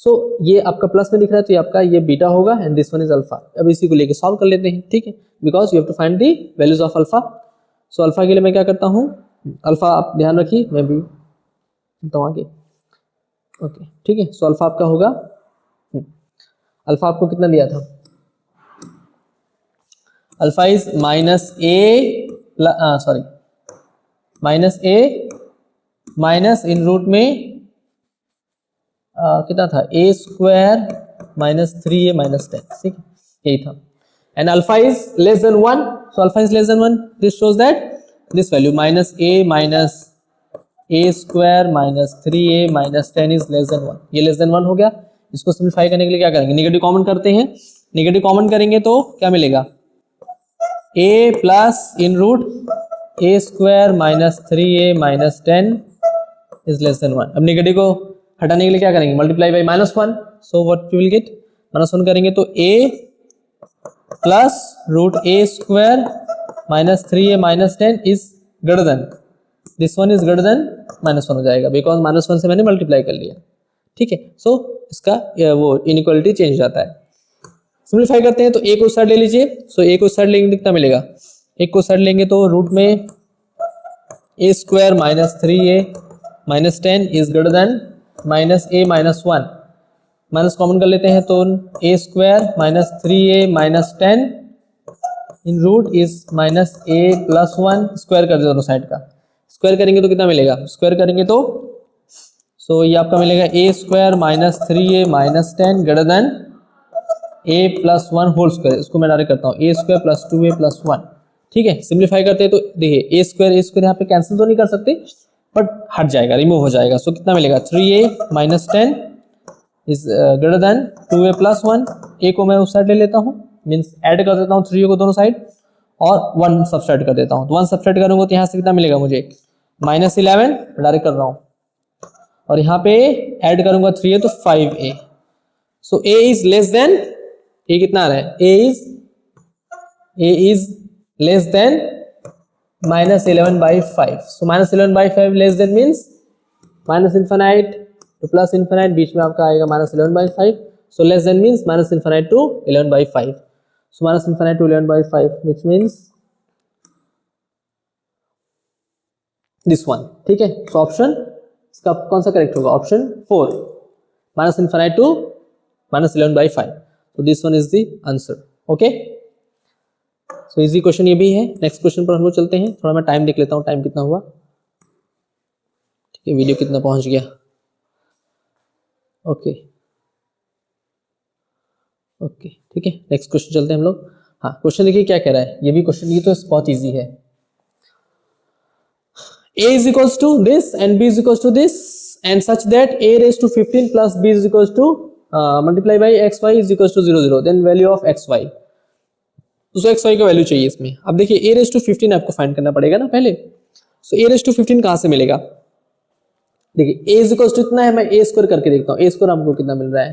सो ये आपका प्लस में दिख रहा है, तो ये आपका ये बीटा होगा and this one is alpha. अब इसी को लेके सॉल्व कर लेते हैं, ठीक है, because you have to find the values of alpha. So alpha के लिए मैं क्या करता हूँ, अल्फा आप ध्यान रखिए, मैं भी चलता हूँ आगे, ओके ठीक है। सो अल्फा आपका होगा, अल्फा आपको कितना दिया था, alpha is minus a sorry minus a minus in root में कितना था a square minus 3a minus 10, ठीक है, यही था। And alpha is less than 1, so alpha is less than 1, this shows that this value minus a square minus 3a minus 10 is less than 1, ये less than 1 हो गया। इसको simplify करने के लिए क्या करेंगे, नेगेटिव कॉमन करते हैं, नेगेटिव कॉमन करेंगे तो क्या मिलेगा, a plus in root a square minus 3a minus 10 is less than 1। अब नेगेटिव को हटाने के लिए क्या करेंगे, multiply by minus 1, so what you will get, minus 1 करेंगे तो a plus root a square minus 3a minus 10 is greater than, this one is greater than minus 1 हो जाएगा, बिकॉज माइनस 1 से मैंने मल्टीप्लाई कर लिया, ठीक है। सो इसका वो इनइक्वालिटी चेंज हो जाता है। सिंप्लीफाई करते हैं तो a को उस साइड ले लीजिए, सो a को उस साइड लेंगे कितना मिलेगा, एक को साइड लेंगे तो रूट में a square minus 3a minus 10 is greater than minus a minus 1, minus common कर लेते हैं तो a square minus 3a minus 10 in root is minus a plus 1, square कर दो दोनों साइड का, स्क्वायर करेंगे तो कितना मिलेगा, स्क्वायर करेंगे तो सो ये आपका मिलेगा a square minus 3a minus 10 greater than a plus 1 whole square, इसको मैं डायरेक्ट करता हूँ a square plus 2a plus 1, ठीक है। सिंप्लीफाई करते हैं तो देखिए a स्क्वायर यहाँ पे कैंसिल तो नहीं कर सकते बट हट जाएगा, रिमूव हो जाएगा, सो कितना मिलेगा 3a minus 10 is greater then 2a plus 1, a को मैं उस साइड ले लेता हूँ, मीन्स ऐड कर देता हूँ 3a को दोनों साइड और 1 सब्सट्रैक्ट कर देता हूँ, तो 1 सब्सट्रैक्ट करूँगा तो यहाँ से कितना मिलेगा मुझे माइनस 11 डायरेक्ट कर रहा हूँ, और यहाँ पे ऐड करूँगा 3a तो 5a, so a is less then, a कितना आ रहा है, a is less then minus 11 by 5, so minus 11 by 5 less than means minus infinite to plus infinite, बीच में आपका आएगा minus 11 by 5, so less than means minus infinite to 11 by 5, so minus infinite to 11 by 5 which means this one, ठीक है। so option इसका कौन सा correct होगा, option 4 minus infinite to minus 11 by 5, so this one is the answer, okay। So easy question ये भी है। Next question पर हम लोग चलते हैं, थोड़ा मैं टाइम देख लेता हूँ, टाइम कितना हुआ, ठीक है, वीडियो कितना पहुंच गया, ओके ओके ठीक है, नेक्स्ट क्वेश्चन चलते हैं हम लोग। हाँ क्वेश्चन देखिए क्या कह रहा है, ये भी क्वेश्चन ये तो बहुत इजी है। a is equals to this and b is equals to this and such that a raised to 15 plus b is equals to multiply by xy is equals to 0 0, then value of xy, तो xy का value चाहिए इसमें। अब देखिए a raised to 15 आपको find करना पड़ेगा ना पहले, सो a raised to 15 कहाँ से मिलेगा? देखिए a is equals to इतना है, मैं a स्क्वायर करके देखता हूँ, a स्क्वायर हमको कितना मिल रहा है,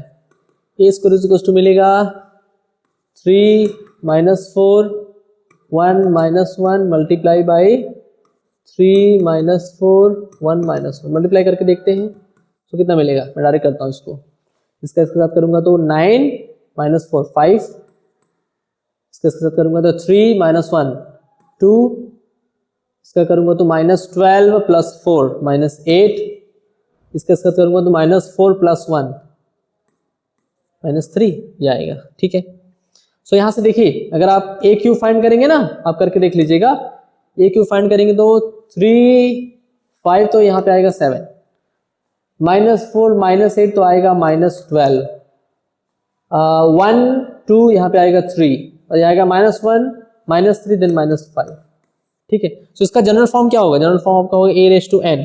a square is equals to मिलेगा 3 minus 4 1 minus 1 multiply by 3 minus 4 1 minus 1 multiply करके देखते हैं तो कितना मिलेगा। मैं डायरेक्ट करता हूँ इसको, इसके साथ करूंगा तो 9 minus 4 5, इसके साथ करूंगा तो 3 minus 1 2, इसका करूंगा तो minus 12 plus 4 minus 8, इसके साथ करूंगा तो minus 4 plus 1 minus 3, ये आएगा ठीक है। सो यहाँ से देखिए अगर आप ए क्यू फाइंड करेंगे ना, आप करके देख लीजिएगा, ए क्यू फाइंड करेंगे तो 3 5 तो यहाँ पे आएगा 7, minus 4 minus 8 तो आएगा minus 12, 1 2 यहाँ पे आएगा 3 और ये आएगा minus 1 minus 3 देन minus 5 ठीक है। सो इसका जनरल फॉर्म क्या होगा, जनरल फॉर्म आपका होगा a raised to n,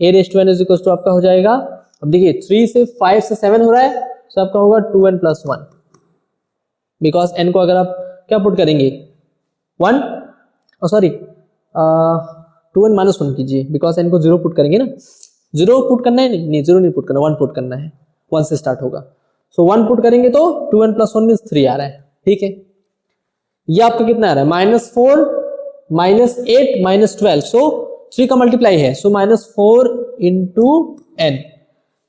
a raised to n is equal to आपका हो जाएगा, अब देखिए 3 से 5 से 7 हो रहा है तो आपका होगा 2n plus 1, बिकॉज n को अगर आप क्या पुट करेंगे 1 सॉरी 2n माइनस 1 कीजिए, बिकॉज n को 0 पुट करेंगे ना, 0 पुट करना है नहीं 0 नहीं पुट करना, 1 पुट करना है, 1 से स्टार्ट होगा, सो 1 पुट करेंगे तो 2n plus 1 मीन्स 3 आ रहा है ठीक है। ये आपका कितना आ रहा है -4 -8 -12, सो 3 का मल्टीप्लाई है, सो -4 into n,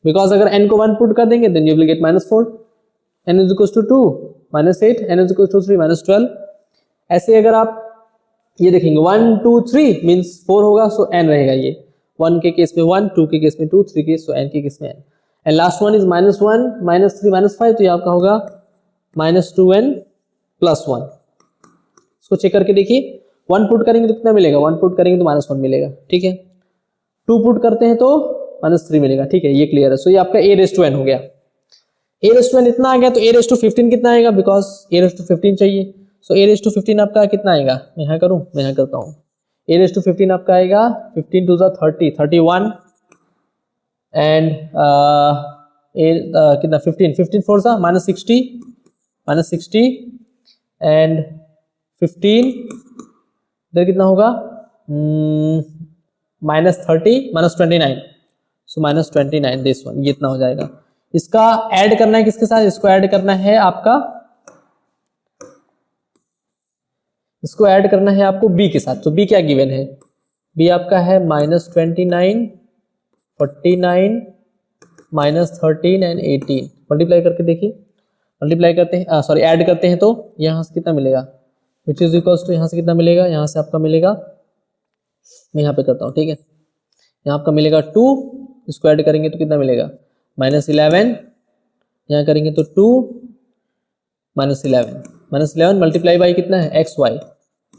बिकॉज अगर n को 1 पुट कर देंगे then you will get -4, n is equal to 2 -8, n is equal to 3 -12। ऐसे अगर आप ये देखेंगे 1 2 3 मीन्स 4 होगा, सो n रहेगा, ये 1 के केस में 1, 2 के केस में 2, 3 के सो n के केस में n, and last one is -1 -3 -5, तो ये आपका होगा -2n plus 1। इसको चेक करके देखिए, 1 पुट करेंगे तो कितना मिलेगा, 1 पुट करेंगे तो -1 मिलेगा ठीक है, 2 पुट करते हैं तो -3 मिलेगा ठीक है, ये क्लियर है। सो ये आपका a raised to n हो गया, a raised to n इतना आ गया, तो a raised to 15 कितना आएगा, बिकॉज a raised to 15 चाहिए, सो a raised to 15 आपका कितना आएगा, मैं यहाँ करूँ, मैं यहाँ करता हूँ, a raised to 15 आपका आएगा 15 to the 30 31 एंड कितना 15 4 सा -60 एंड 15 इधर कितना होगा -30 -29, सो -29 दिस वन, ये इतना हो जाएगा। इसका ऐड करना है किसके साथ, इसको ऐड करना है आपका, इसको ऐड करना है आपको b के साथ, तो b क्या गिवन है, b आपका है -29 49 -13 एंड 18, मल्टीप्लाई करके देखिए, मल्टीप्लाई करते हैं सॉरी ऐड करते हैं तो यहाँ से कितना मिलेगा, विच इज इक्वल्स टू यहाँ से कितना मिलेगा, यहाँ से आपका मिलेगा, मैं यहाँ पे करता हूँ ठीक है, यहाँ आपका मिलेगा 2, इसको ऐड करेंगे तो कितना मिलेगा -11, यहाँ करेंगे तो 2 -11 मल्टीप्लाई बाई कितना है xy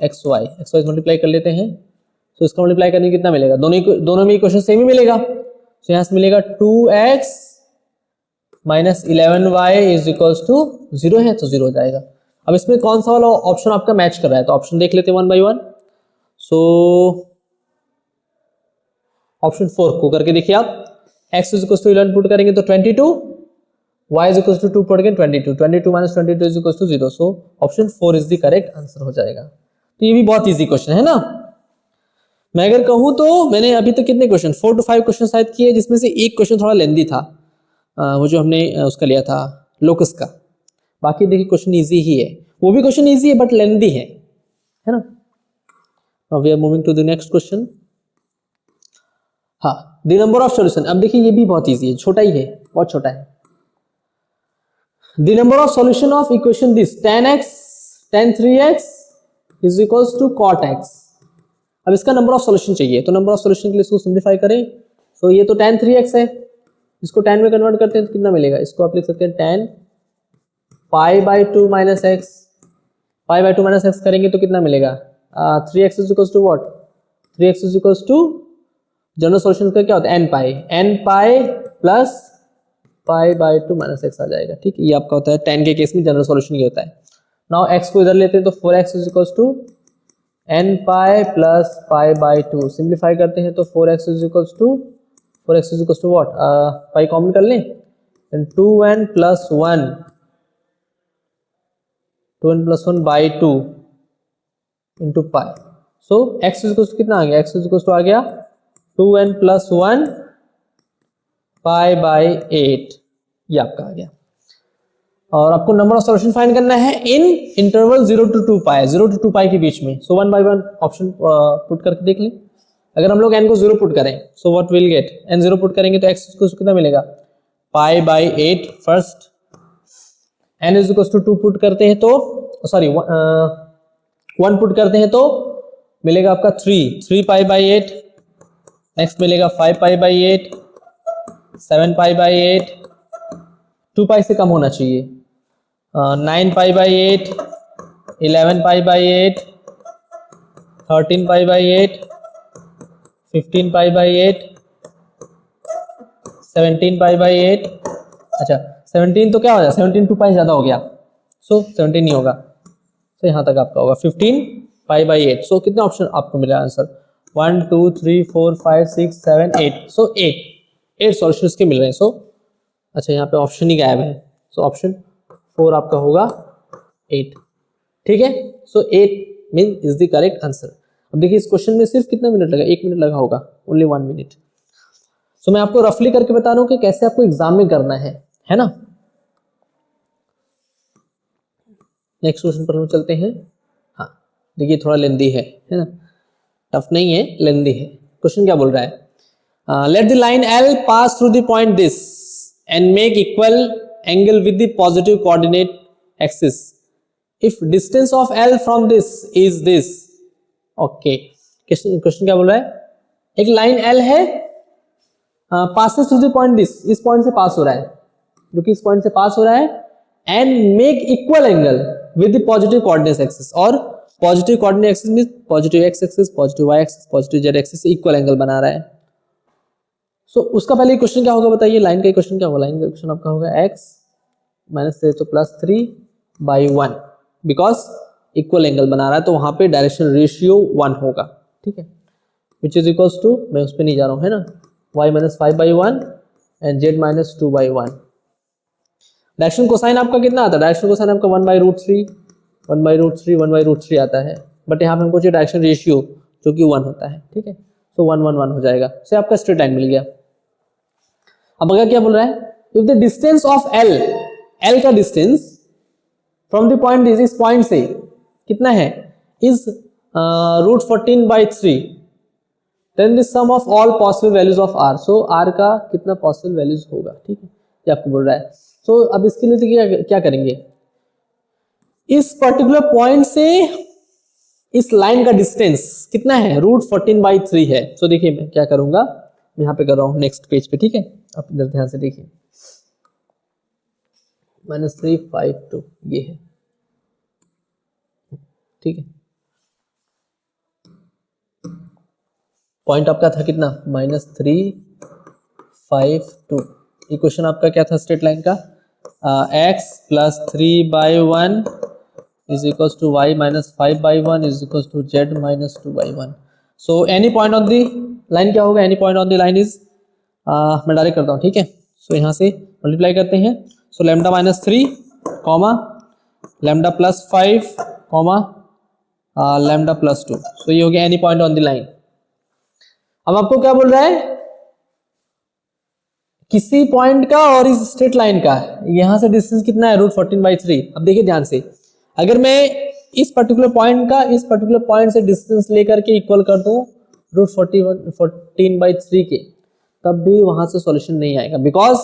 मल्टीप्लाई कर लेते हैं, तो इसका मल्टीप्लाई करने कितना मिलेगा, दोनों में इक्वेशन सेम ही मिलेगा, तो यहाँ से मिलेगा 2x -11y is equals to 0 है, तो 0 हो जाएगा। अब इसमें कौन सा वाला ऑप्शन आपका मैच कर रहा है, तो ऑप्शन देख लेते हैं 1 by 1। सो ऑप्शन 4 को करके देखिए आप, x is equals to 11 put करेंगे तो 22, y is equals to 2 put करेंगे 22 minus 22 is equals to 0, so option 4 is the correct answer हो जाएगा। तो ये भी बहुत इजी क्वेश्चन है ना, मैं अगर कहूँ तो मैंने अभी तक कितने क्वेश्चन 4 to 5 क्वेश्चन शायद किए, जिसमें से एक क्वेश्चन थोड़ा लेंदी था, वो जो हमने उसका लिया था लोकस का, बाकी देखिए क्वेश्चन इजी ही है, वो भी क्वेश्चन इजी है बट लेंदी है ना। Now we are moving to the next question. हाँ, द नंबर ऑफ सॉल्यूशन, अब देखिए ये भी बहुत इजी है, छोटा ही है, बहुत छोटा है। The number of solution of equation this tan x tan 3x is equals to cot x। अब इसका नंबर ऑफ सॉल्यूशन चाहिए, तो नंबर ऑफ सॉल्यूशन के लिए इसको सिंप्लीफाई करें, तो ये तो tan 3x है, इसको tan में कन्वर्ट करते हैं तो कितना मिलेगा, इसको आप लिख सकते हैं tan pi by 2 minus x, pi by 2 minus x करेंगे तो कितना मिलेगा, 3x is equals to what, 3x is equals to general solution का क्या होता है n pi plus pi by 2 minus x आ जाएगा। ठीक है, ये आपका होता है tan के केस में जनरल सॉल्यूशन ये होता है। नाउ x को इधर लेते हैं तो 4x is equals to n pi plus pi by 2। Simplify करते हैं तो 4x is equals to what, pi common कर लें, 2n plus 1 by 2 into pi. So x is equals to कितना आ गया, x इज इक्वल्स टू आ गया 2n प्लस 1 पाई बाई 8, ये आपका आ गया। और आपको नंबर ऑफ सॉल्यूशन फाइंड करना है इन इंटरवल 0 to 2 पाई, 0 to 2 पाई के बीच में। सो 1 बाई 1 ऑप्शन पुट करके देख लें। अगर हम लोग n को 0 पुट करें so what will get, n 0 put करेंगे तो x को कितना मिलेगा, pi by 8 first, n is equal to 2 put करते हैं तो सॉरी 1 पुट करते हैं तो मिलेगा आपका 3 पाई बाई 8, नेक्स्ट मिलेगा 5 पाई बाई 8, 7 पाई बाई 8, 2 पाई से कम होना चाहिए, 9 पाई by 8, 11 pi by 8, 13 pi by 8, 15 pi by 8, 17 pi by 8। अच्छा 17 तो क्या हो जाए, 17 2 पाई ज़्यादा हो गया, सो 17 नहीं होगा, तो यहाँ तक आपका होगा 15 पाई बाई 8। सो कितने ऑप्शन आपको मिला आंसर, 1 2 3 4 5 6 7 8, सो 8 सॉल्यूशंस के मिल रहे हैं। सो अच्छा यहाँ पे ऑप्शन ही गायब है, सो ऑप्शन 4 आपका होगा 8। ठीक है, सो 8 mean is the correct answer. अब देखिए इस क्वेश्चन में सिर्फ कितना मिनट लगा, 1 मिनट लगा होगा, ओनली 1 मिनट। सो मैं आपको रफली करके बता रहा हूँ कि कैसे आपको एग्जाम में करना है ना। नेक्स्ट क्वेश्चन पर हम चलते हैं। हाँ देखिए थोड़ा लेंदी है ना, टफ नहीं है, लेंदी है। क्वेश्चन क्या बोल रहा है, let the line L pass through the point this and make equal angle with the positive coordinate axis if distance of L from this is this. Okay, question क्या बोल रहा है, एक लाइन L है, passes through the point this, इस point से पास हो रहा है, जो कि इस पॉइंट से पास हो रहा है, and make equal angle with the positive coordinate axis. और positive coordinate axis means positive x axis, positive y axis, positive z axis से इक्वल एंगल बना रहा है। सो उसका पहले क्वेश्चन क्या होगा बताइए, लाइन का क्वेश्चन क्या होगा, लाइन का क्वेश्चन आपका होगा x माइनस तो plus 3 by 1, because equal angle बना रहा है तो वहां पे डायरेक्शन रेशियो 1 होगा। ठीक है, विच इज इक्वल्स टू, मैं उस पर नहीं जा रहा हूँ है ना, y minus 5 by 1 and z minus 2 by 1। Direction cosine आपका कितना आता है, डायरेक्शन कोसाइन आपका 1 by root 3, 1 by root 3, 1 by root 3 आता है, बट यहाँ पे हमको चाहिए डायरेक्शन रेशियो जो कि 1 होता है। ठीक है, तो 1 1 1 हो जाएगा, से आपका स्ट्रेट लाइन मिल गया। अब अगर क्या बोल रहा है, if the distance of L का डिस्टेंस फ्रॉम द पॉइंट इस पॉइंट से कितना है, is root 14 by 3, then the sum of all possible values of R। So R का कितना पॉसिबल वैल्यूज होगा। ठीक है, ये आपको बोल रहा है। सो अब इसके लिए तो क्या करेंगे, इस पर्टिकुलर पॉइंट से इस लाइन का डिस्टेंस कितना है, रूट 14 बाई 3 है। सो देखिए मैं क्या करूंगा, मैं यहाँ पे कर रहा हूँ नेक्स्ट पेज पे। ठीक है, आप इधर ध्यान से देखिए, -352 ये है। ठीक है, पॉइंट आपका था कितना, -352। ये क्वेश्चन आपका क्या था स्ट्रेट लाइन का, x plus 3 by 1 is equals to y minus 5 by 1 is equals to z minus 2 by 1। So any point on the line क्या होगा, any point on the line is, मैं डायरेक्ट करता हूँ। ठीक है, सो यहाँ से मल्टीप्लाई करते हैं। सो lambda minus 3 comma lambda plus 5 comma lambda plus 2। सो ये हो गया any point on the line. अब आपको क्या बोल रहा है, किसी पॉइंट का और इस स्ट्रेट लाइन का यहां से डिस्टेंस कितना है, रूट 14 बाई 3। अब देखिए ध्यान से, अगर मैं इस पर्टिकुलर पॉइंट का इस पर्टिकुलर पॉइंट से डिस्टेंस लेकर के इक्वल कर दूं रूट 14 बाई 3 के, तब भी वहां से सॉल्यूशन नहीं आएगा, बिकॉज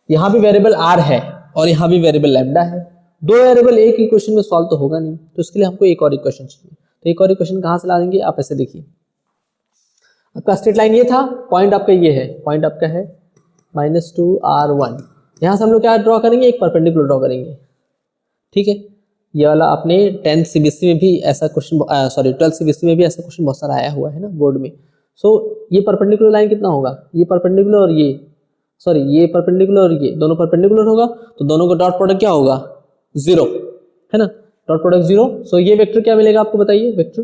यहाँ भी वेरिएबल r है और यहाँ भी वेरिएबल लैम्डा है। दो वेरिएबल एक ही क्वेश्चन में सॉल्व तो होगा नहीं, तो इसके लिए हमको एक और इक्वेशन चाहिए। तो एक और इक्वेशन कहाँ से ला देंगे, आप ऐसे देखिए, आपका स्ट्रेट लाइन ये था, पॉइंट आपका ये है, पॉइंट आपका है -2r1। यहाँ से हम लोग क्या ड्रॉ करेंगे, एक परपेंडिकुलर ड्रॉ करेंगे। ठीक है, ये वाला आपने 10th CBSE में भी ऐसा क्वेश्चन, सॉरी 12th CBSE में भी ऐसा क्वेश्चन बहुत सारा आया हुआ है ना बोर्ड में। सो ये परपेंडिकुलर लाइन कितना होगा, ये परपेंडिकुलर और ये, सॉरी ये परपेंडिकुलर और ये दोनों परपेंडिकुलर होगा, तो दोनों का डॉट प्रोडक्ट क्या होगा, 0, है ना, डॉट प्रोडक्ट 0। सो ये वेक्टर क्या मिलेगा आपको बताइए, वेक्टर,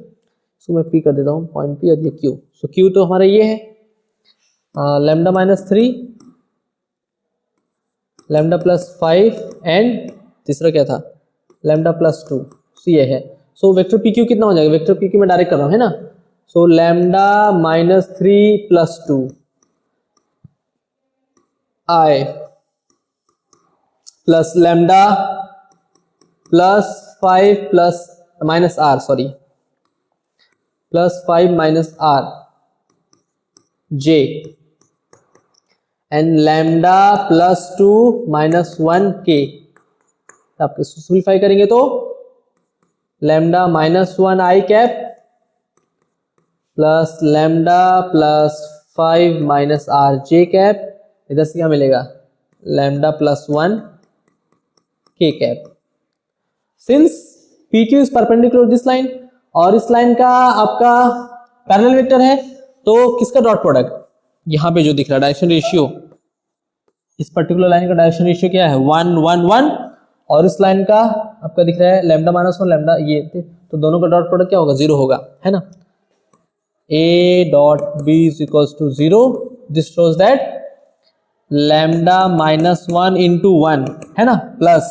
सो मैं पी कर देता हूँ, पॉइंट पी, और ये क्यू। सो क्यू तो हमारा ये है लैम्डा -3 लैम्डा +5 एंड तीसरा क्या था, लैम्डा +2। सो ये है। सो वेक्टर पी क्यू कितना हो जाएगा, वेक्टर पी क्यू में डायरेक्ट कर रहा हूँ, है ना। सो lambda -3 + 2 I plus lambda +5 plus -r, sorry +5 -r j and lambda +2 -1 k। आप इसको सिंप्लीफाई करेंगे तो lambda -1 i cap plus lambda +5 -r j cap, इधर से क्या मिलेगा, lambda +1 k cap. Since P Q is perpendicular this line, और इस लाइन का आपका पैरेलल वेक्टर है, तो किसका डॉट प्रोडक्ट, यहाँ पे जो दिख रहा है डायरेक्शन रेशियो, इस पर्टिकुलर लाइन का डायरेक्शन रेशियो क्या है, 1 1 1, और इस लाइन का आपका दिख रहा है लैम्डा -1 लैम्डा ये, तो दोनों का डॉट प्रोडक्ट क्या होगा, 0 होगा, है ना। A dot B is equals to 0, this shows that lambda -1 into 1, है ना, plus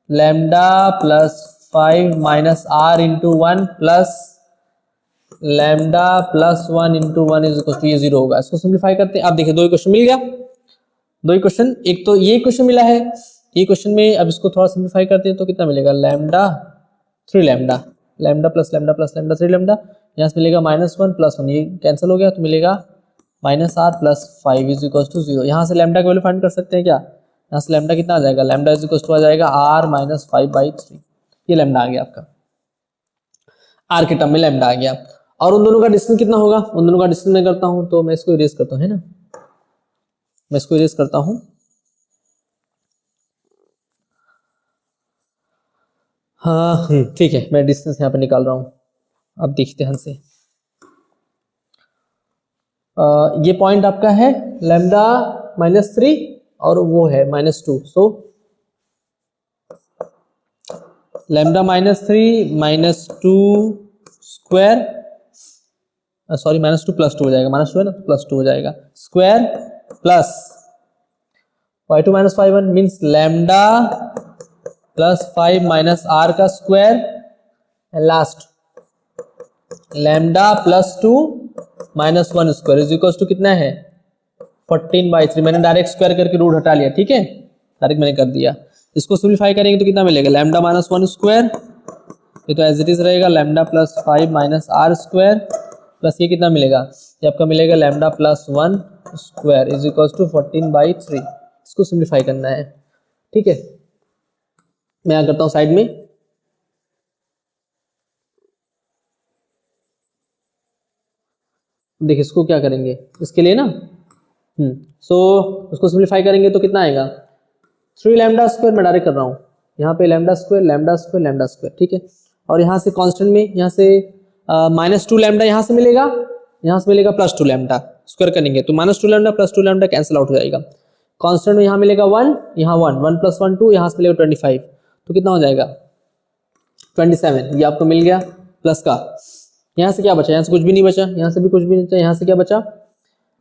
lambda +5 -r into 1 plus lambda +1 into 1 is equal to ये 0 होगा। इसको सिंप्लीफाई करते हैं, आप देखिए दो इक्वेशन मिल गया, दो इक्वेशन, एक तो ये इक्वेशन मिला है, ये क्वेश्चन में अब इसको थोड़ा सिंप्लीफाई करते हैं तो कितना मिलेगा, lambda 3 lambda, lambda plus lambda plus lambda 3 lambda, यहाँ से मिलेगा -1 + 1, ये कैंसिल हो गया तो मिलेगा -r + 5 इज इक्वल टू 0। यहाँ से लैम्डा का वैल्यू फाइंड कर सकते हैं क्या, यहाँ से लैम्डा कितना आ जाएगा, लैम्डा इज इक्वल टू आ जाएगा r - 5/3, ये लैम्डा आ गया आपका, r के टर्म में लैम्डा आ गया। और उन दोनों का डिस्टेंस कितना होगा, उन दोनों का डिस्टेंस मैं करता हूँ, तो मैं इसको इरेज करता हूँ, है ना, मैं इसको इरेज करता हूँ। हाँ ठीक है, मैं डिस्टेंस यहाँ पे निकाल रहा हूँ, अब देखते हैं से। ये पॉइंट आपका है लैम्डा -3 और वो है -2, सो लैम्डा -3 -2 स्क्वायर, सॉरी -2 + 2 हो जाएगा, -2 है ना, +2 हो जाएगा square, plus y2 - y1 means lambda +5 - r का square, last lambda +2 - 1 square is equal to कितना है, 14/3। मैंने डायरेक्ट स्क्वायर करके रूट हटा लिया, ठीक है, डायरेक्ट मैंने कर दिया। इसको सिंप्लीफाई करेंगे तो कितना मिलेगा, लैम्डा -1 स्क्वायर, ये तो एज इट इज रहेगा, लैम्डा +5 - r स्क्वायर, प्लस ये कितना मिलेगा, ये आपका मिलेगा lambda +1 square is equal to 14/3। इसको सिंप्लीफाई करना है, ठीक है, मैं यहाँ करता हूँ साइड में। देखिए इसको क्या करेंगे, इसके लिए ना सो उसको सिंप्लीफाई करेंगे तो कितना आएगा, 3 लैम्डा स्क्वायर, मैं डायरेक्ट कर रहा हूँ, यहाँ पे lambda square lambda square lambda square, ठीक है, और यहाँ से कांस्टेंट में यहाँ से -2 लैम्डा यहाँ से मिलेगा, यहाँ से मिलेगा +2 लैम्डा, स्क्वायर करेंगे तो -2 लैम्डा +2 लैम्डा कैंसिल आउट हो जाएगा। कांस्टेंट में यहाँ मिलेगा 1, यहाँ 1 1 + 1 2, यहाँ से मिलेगा 25, तो कितना हो जाएगा 27, ये आपको मिल गया प्लस का। यहाँ से क्या बचा, यहाँ से कुछ भी नहीं बचा, यहाँ से भी कुछ भी नहीं बचा, यहाँ से क्या बचा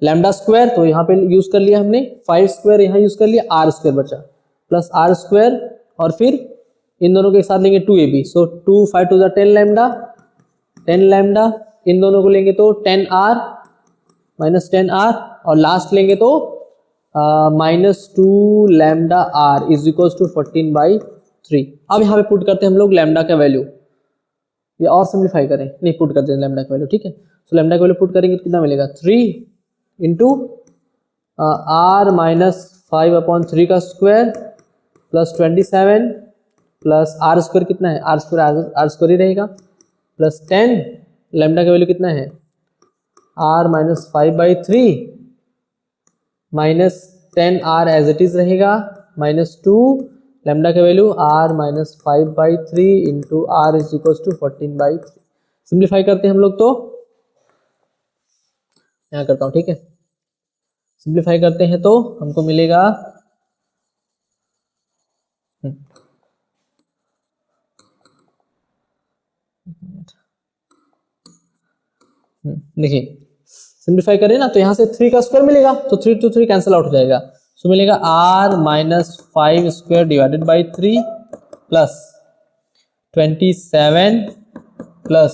लैम्डा स्क्वायर, तो यहाँ पे यूज कर लिया हमने 5 स्क्वायर, यहाँ यूज कर लिया, r स्क्वायर बचा प्लस r स्क्वायर, और फिर इन दोनों के एक साथ लेंगे 2ab, सो 2 5 2 10 लैम्डा 10 लैम्डा, इन दोनों को लेंगे तो 10r -10r, और लास्ट लेंगे तो -2 lambda r is equal to 14/3। अब यहाँ पे पुट करते हैं हम लोग लैम्डा का वैल्यू, ये और सिंप्लीफाई करें, नहीं पुट करते हैं लैम्डा का वैल्यू, ठीक है, सो लैम्डा का वैल्यू पुट करेंगे तो कितना मिलेगा, 3 इंटू r - 5/3 का square plus 27 plus r square कितना है, r स्क्वायर ही रहेगा, प्लस 10, लैम्डा का वैल्यू कितना है, r - 5/3 -10r as it is रहेगा, -2 लैम्डा का value r - 5/3 into r is equal to 14/3। Simplify करते हैं हम लोग तो यहाँ करता हूँ, ठीक है, सिंप्लीफाई करते हैं तो हमको मिलेगा देखिए सिंप्लीफाई करें ना तो यहाँ से 3 का स्क्वायर मिलेगा तो 3 to 3 कैंसिल आउट हो जाएगा। सो मिलेगा r minus 5 square divided by 3 plus 27 plus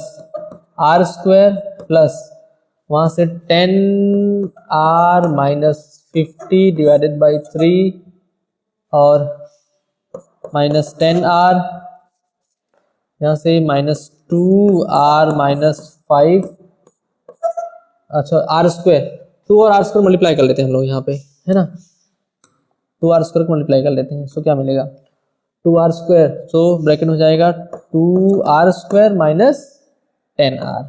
r square plus वहाँ से 10r माइनस 50 डिवाइडेड बाई 3 और माइनस 10r, यहाँ से माइनस 2r माइनस 5, अच्छा आर स्क्वायर 2 और आर स्क्वायर मल्टीप्लाई कर लेते हैं हम लोग यहाँ पे, है ना, 2r स्क्वायर को मल्टीप्लाई कर लेते हैं। सो क्या मिलेगा 2r स्क्वायर, सो ब्रैकेट हो जाएगा 2r square minus 10r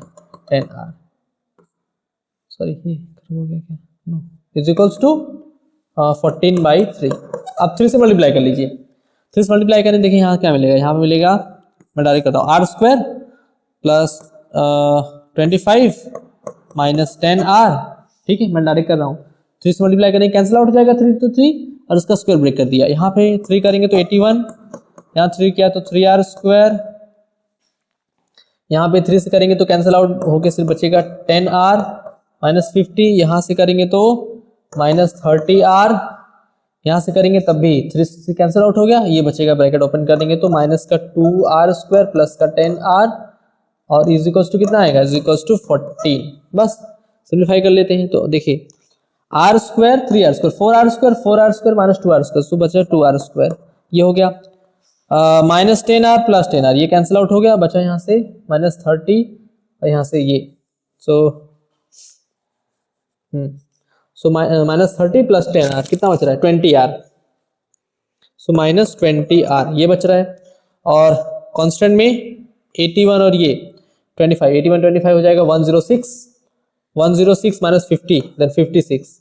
sorry ये हो गया क्या, नो इज इक्वल्स टू 14/3। अब 3 से मल्टीप्लाई कर लीजिए, 3 से मल्टीप्लाई करें, देखिए यहाँ क्या मिलेगा, यहाँ पे मिलेगा, मैं डायरेक्ट करता हूँ, are square plus 25 minus 10r, ठीक है, मैं डायरेक्ट कर रहा हूँ। 3 से मल्टीप्लाई करेंगे कैंसिल आउट हो जाएगा 3 to 3 और उसका स्क्वायर ब्रेक कर दिया। यहाँ पे 3 करेंगे तो 81, यहाँ 3 किया तो 3r स्क्वायर, यहाँ पे 3 से करेंगे तो कैंसिल आउट होके सिर्फ बचेगा 10r माइनस 50, यहाँ से करेंगे तो माइनस 30r, यहाँ से करेंगे तब भी 3 से कैंसिल आउट हो गया, ये बचेगा, ब्रैकेट ओपन कर देंगे तो माइनस का 2r स्क्वायर प्लस का 10r और इज इक्वल्स टू कितना आएगा, इज इक्वल्स टू 14। बस सिंप्लीफाई कर लेते हैं तो देखिए r square 3r square 4r square minus 2r square, so बचा 2r स्क्वायर, ये हो गया माइनस 10r प्लस 10r, ये कैंसिल आउट हो गया, बचा यहाँ से माइनस 30 और यहाँ से ये, सो माइनस 30 प्लस 10r कितना बच रहा है 20r, सो माइनस 20r ये बच रहा है। और कांस्टेंट में 81 और ये 25, 81 25 हो जाएगा 106 माइनस 50 देन 56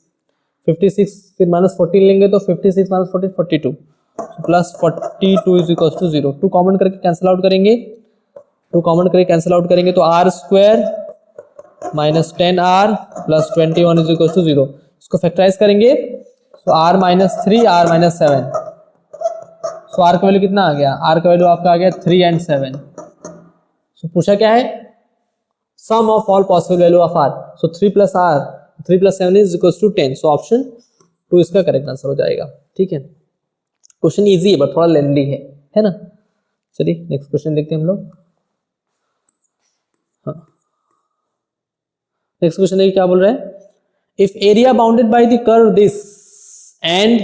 फिर माइनस 14 लेंगे तो 56 minus 14 42 plus 42 is equal to 0। 2 common करके कैंसिल आउट करेंगे, 2 कॉमन करके कैंसिल आउट करेंगे तो r स्क्वायर minus 10r plus 21 is equal to 0। इसको फैक्टराइज करेंगे तो r minus 3 r minus 7, so r का वैल्यू कितना आ गया, r का वैल्यू आपका आ गया 3 and 7। सो पूछा क्या है, sum of all possible value of r, so 3 plus 7 is equal to 10, so option 2 इसका करेक्ट आंसर हो जाएगा। ठीक है, क्वेश्चन इजी है बट थोड़ा लेंथी है ना। चलिए नेक्स्ट क्वेश्चन देखते हैं हम लोग। हाँ नेक्स्ट क्वेश्चन देखिए क्या बोल रहा है, if area bounded by the curve this and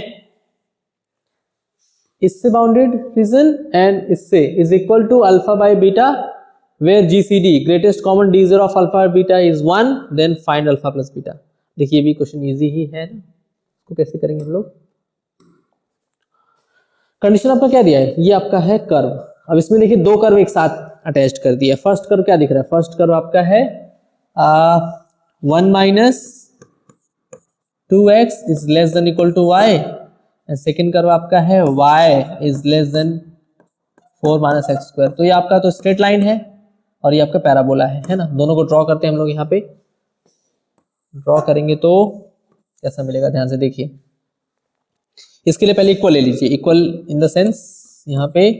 इससे बाउंडेड रीजन एंड इससे is equal to alpha by beta where GCD greatest common divisor of alpha beta is 1 then find alpha plus beta. देखिए ये भी question easy ही है, इसको कैसे करेंगे हम लोग। कंडीशन आपका क्या दिया है, ये आपका है कर्व, अब इसमें देखिए 2 कर्व एक साथ अटैच कर दिया। फर्स्ट कर्व क्या दिख रहा है, फर्स्ट कर्व आपका है 1 minus 2x is less than equal to y and second curve आपका है y is less than 4 minus x square. तो ये आपका तो स्ट्रेट लाइन है और ये आपका पैराबोला है ना। दोनों को ड्रॉ करते हैं हम लोग, यहाँ पे ड्रॉ करेंगे तो कैसा मिलेगा, ध्यान से देखिए। इसके लिए पहले इक्वल ले लीजिए, इक्वल इन द सेंस यहाँ पे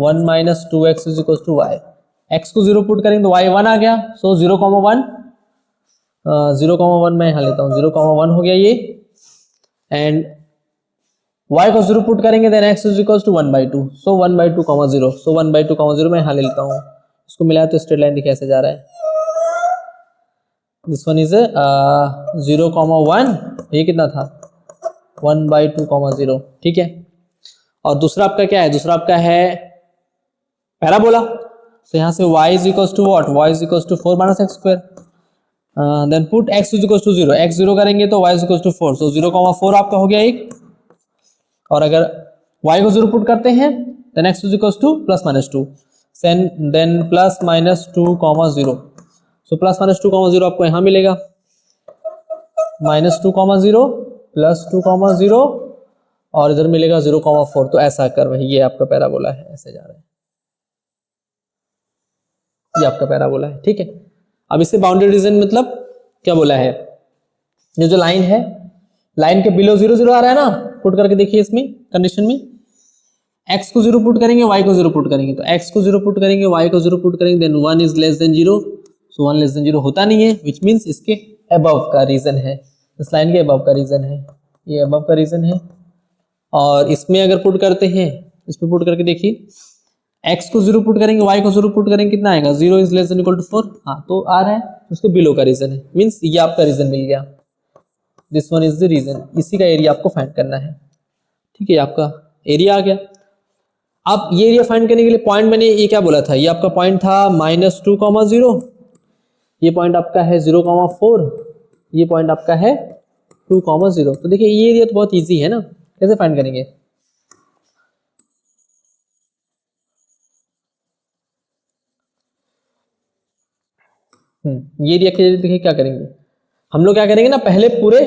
1 minus 2x is equal to y, x को 0 पुट करेंगे तो y 1 आ गया, सो 0,1 मैं यहाँ लेता हूँ, 0,1 हो गया ये, एंड y को 0 पुट करेंगे then x is equal to 1/2, so 1/2, 0, so 1/2, 0 मैं यहाँ ले लेता हूँ। इसको मिलाया तो स्ट्रेट लाइन देखिए ऐसे जा रहा है, दिस वन इज 0,1, ये कितना था 1/2, 0, ठीक है। और दूसरा आपका क्या है, दूसरा आपका है पैराबोला, तो यहाँ से y is equal to what, y is equal to 4 minus x square, then put x is equal to 0, x 0 करेंगे तो y is equal to 4, so 0,4 आपका हो गया एक। और अगर y को 0 पुट करते हैं then x is equal to plus minus 2, then plus minus 2, 0, so plus minus 2, 0 आपको यहाँ मिलेगा, माइनस 2, 0 प्लस 2, 0 और इधर मिलेगा 0,4। तो ऐसा कर्व है, ये आपका पैराबोला है, ऐसे जा रहा है, ये आपका पैराबोला है, ठीक है। अब इससे बाउंड्री रीजन मतलब क्या बोला है, ये जो लाइन है लाइन के बिलो 0 0 आ रहा है ना, पुट करके देखिए इसमें कंडीशन में x को 0 पुट करेंगे, y को 0 पुट करेंगे, तो x को 0 पुट करेंगे, y को 0 पुट करेंगे, then 1 is less than 0, so 1 less than 0 होता नहीं है, विच मीन्स इसके अबव का रीजन है, इस लाइन के अबव का रीजन है, ये अबव का रीजन है। और इसमें अगर पुट करते हैं, इसमें पुट करके देखिए x को 0 पुट करेंगे, y को 0 पुट करेंगे, कितना आएगा 0 is less than equal to 4, हाँ तो आ रहा है, उसके बिलो का रीजन है, मीन्स ये आपका रीजन मिल गया, this one is the region, इसी का एरिया आपको फाइंड करना है, ठीक है, आपका एरिया आ गया। अब ये एरिया फाइंड करने के लिए पॉइंट मैंने ये क्या बोला था, ये आपका पॉइंट था -2,0, ये पॉइंट आपका है 0,4, ये पॉइंट आपका है 2,0। तो देखिए ये एरिया तो बहुत इजी है ना, कैसे फाइंड करेंगे, ये एरिया के लिए देखिए क्या करेंगे हम लोग, क्या करेंगे ना, पहले पूरे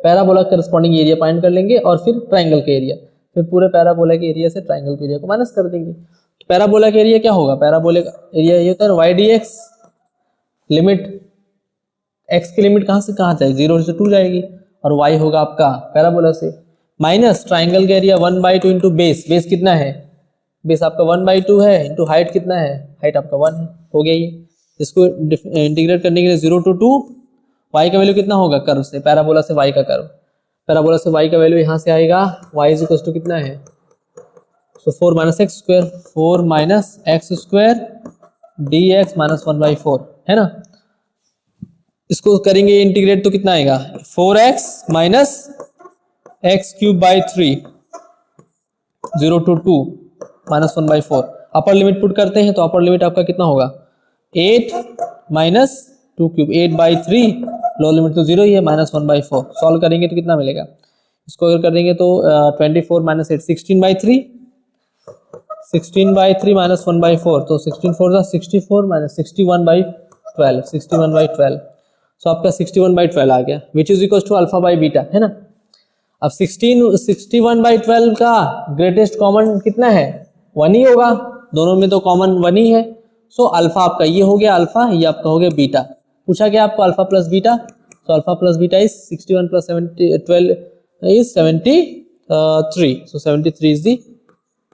पैराबोला करस्पॉन्डिंग एरिया फाइंड कर लेंगे और फिर ट्राइंगल के एरिया, फिर पूरे पैराबोला के एरिया से ट्राइंगल के एरिया को माइनस कर देंगे। तो पैराबोला का एरिया क्या होगा, पैराबोला का एरिया ये होता है y dx, लिमिट x की लिमिट कहाँ से कहाँ जाएगी, 0 से 2 जाएगी, और y होगा आपका पैराबोला से, माइनस ट्राइंगल का एरिया 1/2 इंटू बेस, बेस कितना है, बेस आपका 1/2 है, इंटू हाइट कितना है, हाइट आपका 1 है, हो गया ये। इसको इंटीग्रेट करने के लिए 0 to 2, y का वैल्यू कितना होगा कर्व से, पैराबोला से y का कर्व, पैराबोला से y का वैल्यू यहाँ से आएगा, y इज इक्वल टू कितना है, सो 4 - x², 4 - x² dx -1/4 है ना। इसको करेंगे इंटीग्रेट तो कितना आएगा, 4x - x³/3, 0 to 2 -1/4। Upper limit put करते हैं तो अपर लिमिट आपका कितना होगा, 8 - 2³ 8/3, लोअर लिमिट तो 0 ही है, -1/4। सॉल्व करेंगे तो कितना मिलेगा, इसको अगर कर देंगे तो 24 - 8 16/3, 16/3 -1/4, तो 16 4 64 -61/12, 61/12, सो आपका 61/12 आ गया, which is equal to alpha by beta, है ना। अब 61/12 का ग्रेटेस्ट कॉमन कितना है, 1 ही होगा, दोनों में तो कॉमन 1 ही है, सो अल्फा आपका ये हो गया अल्फा, ये आपका हो गया बीटा। पूछा क्या आपको अल्फा प्लस बीटा, तो alpha plus beta is 61 + 12 is 73, so 73 is the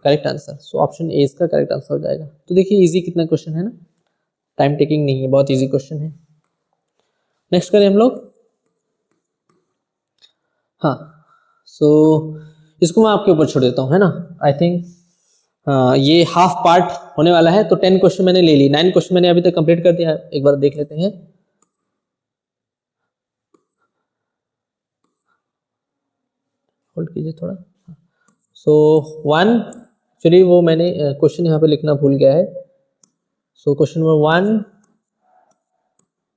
correct answer, so option A इसका करेक्ट आंसर हो जाएगा। तो देखिए इजी कितना क्वेश्चन है ना, टाइम टेकिंग नहीं है, बहुत इजी क्वेश्चन है। नेक्स्ट करें हम लोग, हाँ सो इसको मैं आपके ऊपर छोड़ देता हूँ, है ना, आई थिंक ये हाफ पार्ट होने वाला है, तो 10 क्वेश्चन मैंने ले ली, 9 क्वेश्चन मैंने अभी तक कंप्लीट कर दिया, एक बार देख लेते हैं। होल्ड कीजिए थोड़ा, सो 1 एक्चुअली वो मैंने क्वेश्चन यहाँ पे लिखना भूल गया है, सो क्वेश्चन नंबर 1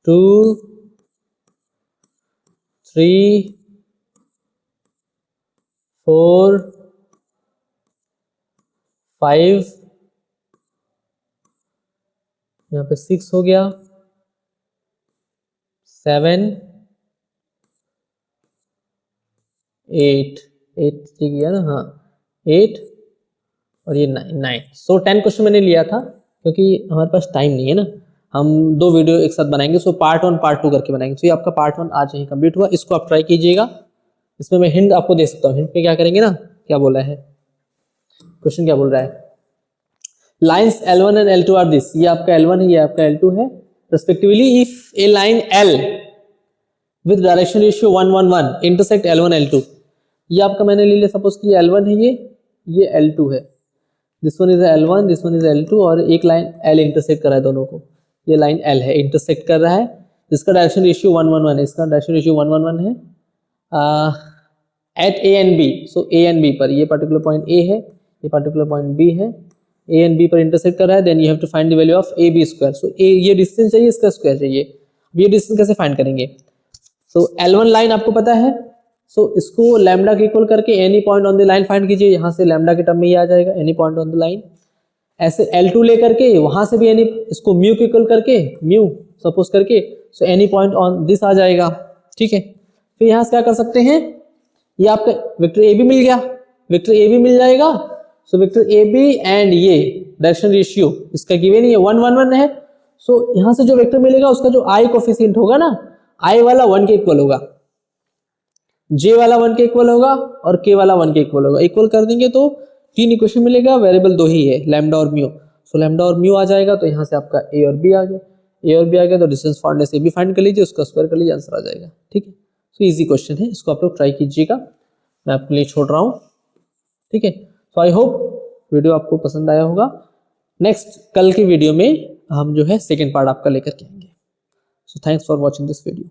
2 3 4 5, यहाँ पे 6 हो गया, 7 8 ठीक है ना, हाँ 8 और ये 9, सो 10 क्वेश्चन मैंने लिया था, क्योंकि हमारे पास टाइम नहीं है ना, हम 2 वीडियो एक साथ बनाएंगे, सो पार्ट 1 पार्ट 2 करके बनाएंगे। तो ये आपका पार्ट 1 आज यहीं कंप्लीट हुआ, इसको आप ट्राई कीजिएगा, इसमें मैं हिंट आपको दे सकता हूँ, हिंट पे क्या करेंगे ना, क्या बोला है क्वेश्चन, क्या बोल रहा है, lines L1 and L2 are this, ये आपका L1 है, ये आपका L2 है respectively, if A line L with direction ratio 1 1 1 intersect L1 L2, ये आपका मैंने ले लिया सपोज कि L1 है, ये L2 है, this one is L1, this one is L2, और एक लाइन L इंटरसेक्ट कर रहा है दोनों को, ये लाइन L है इंटरसेक्ट कर रहा है, जिसका डायरेक्शन रेशियो 1 1 1, इसका डायरेक्शन रेशियो 1 1 1 है at A and B, so A and B पर, ये पर्टिकुलर पॉइंट A है, ये पर्टिकुलर पॉइंट B है, A एंड B पर इंटरसेक्ट कर रहा है, then you have to find the value of AB square, so A ये डिस्टेंस चाहिए, इसका स्क्वायर चाहिए, ये डिस्टेंस कैसे फाइंड करेंगे, सो L1 लाइन आपको पता है, सो इसको लैम्डा के इक्वल करके any point on the line find कीजिए, यहाँ से लैम्डा के टर्म में ही आ जाएगा, any point on the line, ऐसे L2 लेकर के वहां से भी एनी, इसको म्यू के इक्वल करके, म्यू सपोज करके, so any point on this आ जाएगा, ठीक है। फिर यहाँ से क्या कर सकते हैं, ये आपका वेक्टर ए भी मिल गया, वेक्टर ए भी मिल जाएगा, so vector A B and ये डायरेक्शन रेशियो इसका गिवन ही है 1 1 1 है, सो यहाँ से जो वेक्टर मिलेगा उसका जो आई कोफिशिएंट होगा ना, आई वाला 1 के इक्वल होगा, जे वाला 1 के इक्वल होगा और के वाला 1 के इक्वल होगा, इक्वल कर देंगे तो 3 इक्वेशन मिलेगा, वेरिएबल 2 ही है, लैम्डा और म्यू। सो लैम्डा और म्यू आ जाएगा, तो यहाँ से आपका ए और बी आ गया, ए और बी आ गया, तो डिस्टेंस फाइंड से भी फाइंड कर लीजिए, उसका स्क्वायर कर लीजिए, आंसर आ जाएगा। ठीक है, सो इजी क्वेश्चन है, इसको आप लोग ट्राई कीजिएगा, मैं आपके लिए छोड़ रहा हूँ। ठीक है, सो आई होप वीडियो आपको पसंद आया होगा। नेक्स्ट कल के वीडियो में हम जो है सेकेंड पार्ट आपका लेकर के आएंगे। So thanks for watching this video.